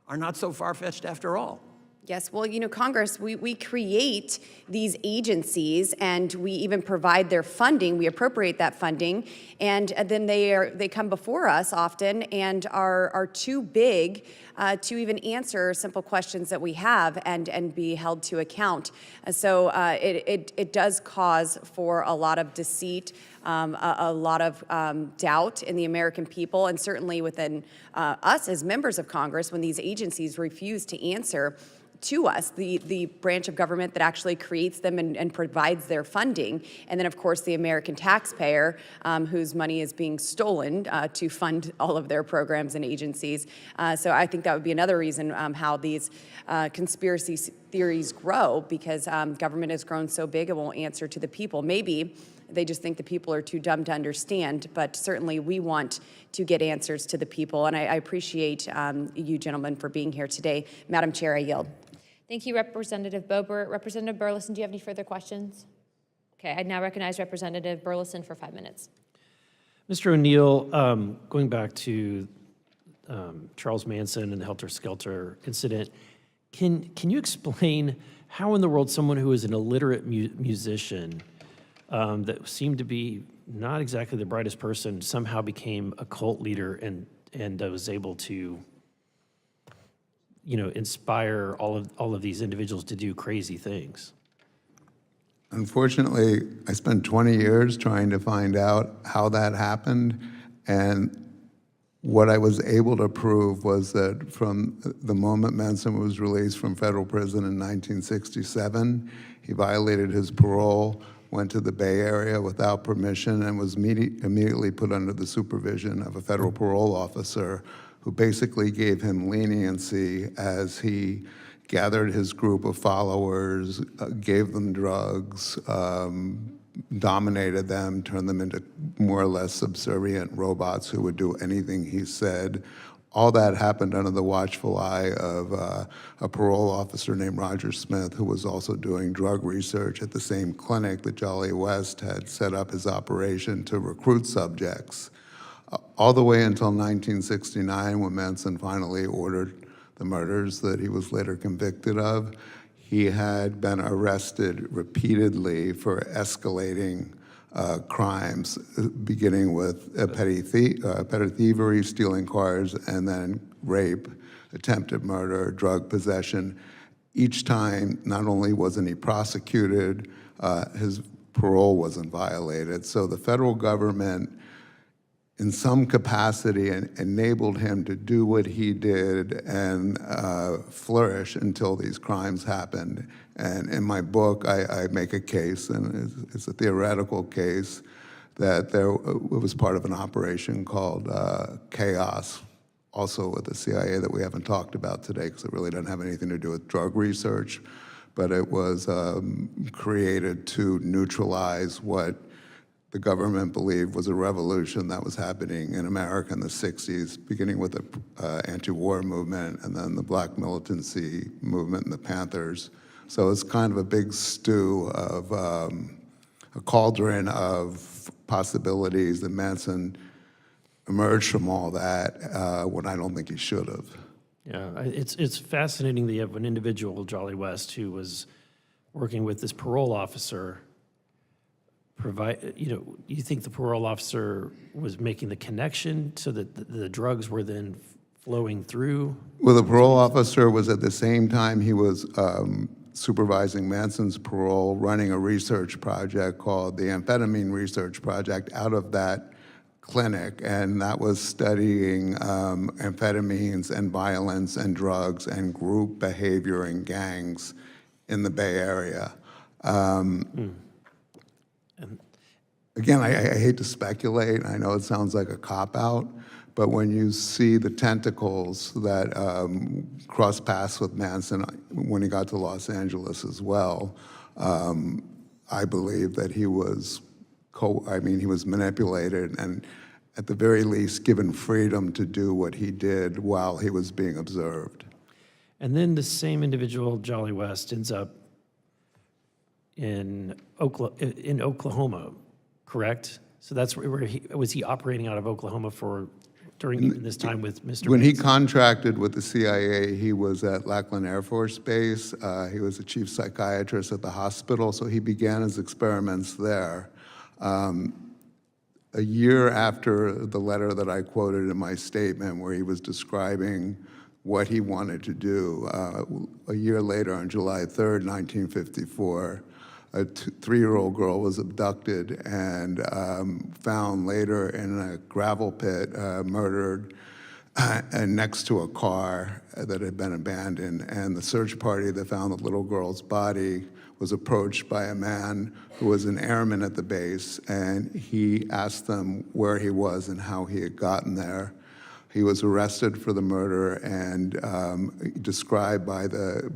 Speaker 2: are not so far-fetched after all.
Speaker 7: Yes, well, Congress, we create these agencies and we even provide their funding, we appropriate that funding, and then they come before us often and are too big to even answer simple questions that we have and be held to account. So it does cause for a lot of deceit, a lot of doubt in the American people, and certainly within us as members of Congress when these agencies refuse to answer to us, the branch of government that actually creates them and provides their funding. And then, of course, the American taxpayer whose money is being stolen to fund all of their programs and agencies. So I think that would be another reason how these conspiracy theories grow, because government has grown so big it won't answer to the people. Maybe they just think the people are too dumb to understand, but certainly we want to get answers to the people. And I appreciate you gentlemen for being here today. Madam Chair, I yield.
Speaker 1: Thank you, Representative Boebert. Representative Burleson, do you have any further questions? Okay, I now recognize Representative Burleson for 5 minutes.
Speaker 5: Mr. O'Neill, going back to Charles Manson and the Helter Skelter incident, can you explain how in the world someone who is an illiterate musician that seemed to be not exactly the brightest person somehow became a cult leader and was able to, inspire all of these individuals to do crazy things.
Speaker 3: Unfortunately, I spent 20 years trying to find out how that happened, and what I was able to prove was that from the moment Manson was released from federal prison in 1967, he violated his parole, went to the Bay Area without permission, and was immediately put under the supervision of a federal parole officer who basically gave him leniency as he gathered his group of followers, gave them drugs, dominated them, turned them into more or less subservient robots who would do anything he said. All that happened under the watchful eye of a parole officer named Roger Smith, who was also doing drug research at the same clinic that Jolly West had set up his operation to recruit subjects. All the way until 1969, when Manson finally ordered the murders that he was later convicted of, he had been arrested repeatedly for escalating crimes, beginning with petty thievery, stealing cars, and then rape, attempted murder, drug possession. Each time, not only wasn't he prosecuted, his parole wasn't violated. So the federal government, in some capacity, enabled him to do what he did and flourish until these crimes happened. And in my book, I make a case, and it's a theoretical case, that it was part of an operation called Chaos, also with the CIA, that we haven't talked about today because it really doesn't have anything to do with drug research, but it was created to neutralize what the government believed was a revolution that was happening in America in the 60s, beginning with the anti-war movement and then the black militancy movement and the Panthers. So it's kind of a big stew of a cauldron of possibilities, that Manson emerged from all that when I don't think he should have.
Speaker 5: Yeah, it's fascinating that you have an individual, Jolly West, who was working with this parole officer. You think the parole officer was making the connection so that the drugs were then flowing through?
Speaker 3: Well, the parole officer was at the same time he was supervising Manson's parole, running a research project called the Amphetamine Research Project out of that clinic, and that was studying amphetamines and violence and drugs and group behavior and gangs in the Bay Area. Again, I hate to speculate. I know it sounds like a cop-out, but when you see the tentacles that cross paths with Manson when he got to Los Angeles as well, I believe that he was he was manipulated and at the very least given freedom to do what he did while he was being observed.
Speaker 5: And then the same individual, Jolly West, ends up in Oklahoma, correct? So that's where he operating out of Oklahoma during even this time with Mr.
Speaker 3: When he
Speaker 5: Manson?
Speaker 3: contracted with the CIA, he was at Lackland Air Force Base. He was a chief psychiatrist at the hospital, so he began his experiments there. A year after the letter that I quoted in my statement where he was describing what he wanted to do, a year later on July 3rd, 1954, a 3-year-old girl was abducted and found later in a gravel pit, murdered, and next to a car that had been abandoned. And the search party that found the little girl's body was approached by a man who was an airman at the base, and he asked them where he was and how he had gotten there. He was arrested for the murder and described by the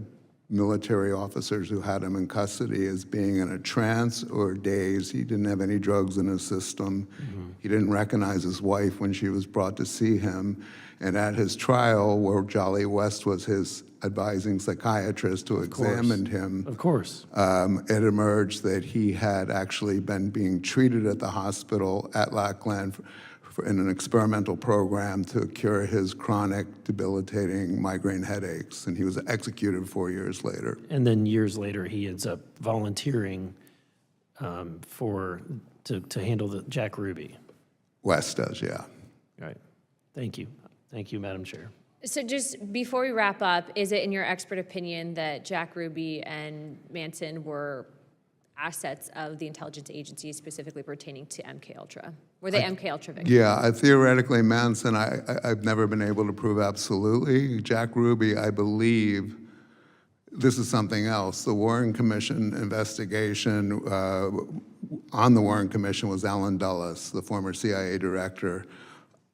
Speaker 3: military officers who had him in custody as being in a trance or daze. He didn't have any drugs in his system. Mm-hmm. He didn't recognize his wife when she was brought to see him. And at his trial, where Jolly West was his advising psychiatrist who examined him,
Speaker 5: of course,
Speaker 3: it emerged that he had actually been being treated at the hospital at Lackland in an experimental program to cure his chronic, debilitating migraine headaches, and he was executed 4 years later.
Speaker 5: And then years later, he ends up volunteering to handle the Jack Ruby.
Speaker 3: West does, yeah.
Speaker 5: Right. Thank you. Thank you, Madam Chair.
Speaker 1: So just before we wrap up, is it in your expert opinion that Jack Ruby and Manson were assets of the intelligence agency specifically pertaining to MKUltra? Were they MKUltra victims?
Speaker 3: Yeah, theoretically, Manson, I've never been able to prove absolutely. Jack Ruby, I believe, this is something else. The Warren Commission investigation, on the Warren Commission was Alan Dulles, the former CIA director,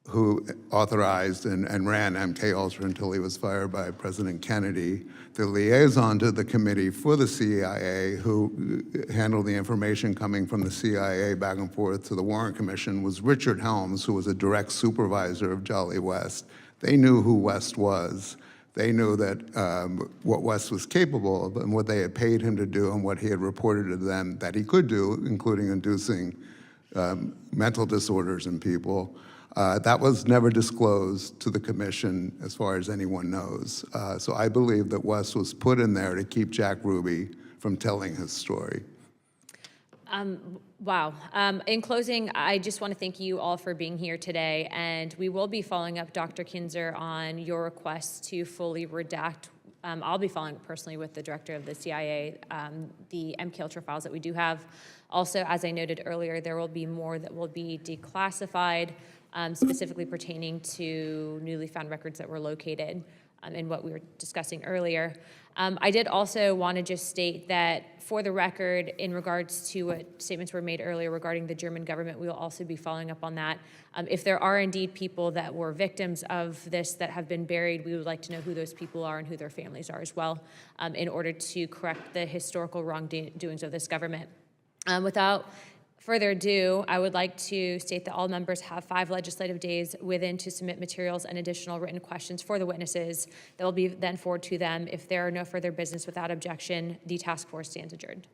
Speaker 3: who authorized and ran MKUltra until he was fired by President Kennedy. The liaison to the committee for the CIA, who handled the information coming from the CIA back and forth to the Warren Commission, was Richard Helms, who was a direct supervisor of Jolly West. They knew who West was. They knew that what West was capable of and what they had paid him to do and what he had reported to them that he could do, including inducing mental disorders in people. That was never disclosed to the commission as far as anyone knows. So I believe that West was put in there to keep Jack Ruby from telling his story.
Speaker 1: Wow. In closing, I just want to thank you all for being here today, and we will be following up, Dr. Kinzer, on your request to fully redact. I'll be following up personally with the director of the CIA, the MKUltra files that we do have. Also, as I noted earlier, there will be more that will be declassified, specifically pertaining to newly found records that were located in what we were discussing earlier. I did also want to just state that, for the record, in regards to what statements were made earlier regarding the German government, we will also be following up on that. If there are indeed people that were victims of this that have been buried, we would like to know who those people are and who their families are as well, in order to correct the historical wrongdoings of this government. Without further ado, I would like to state that all members have 5 legislative days within to submit materials and additional written questions for the witnesses that will be then forwarded to them. If there are no further business without objection, the task force stands adjourned.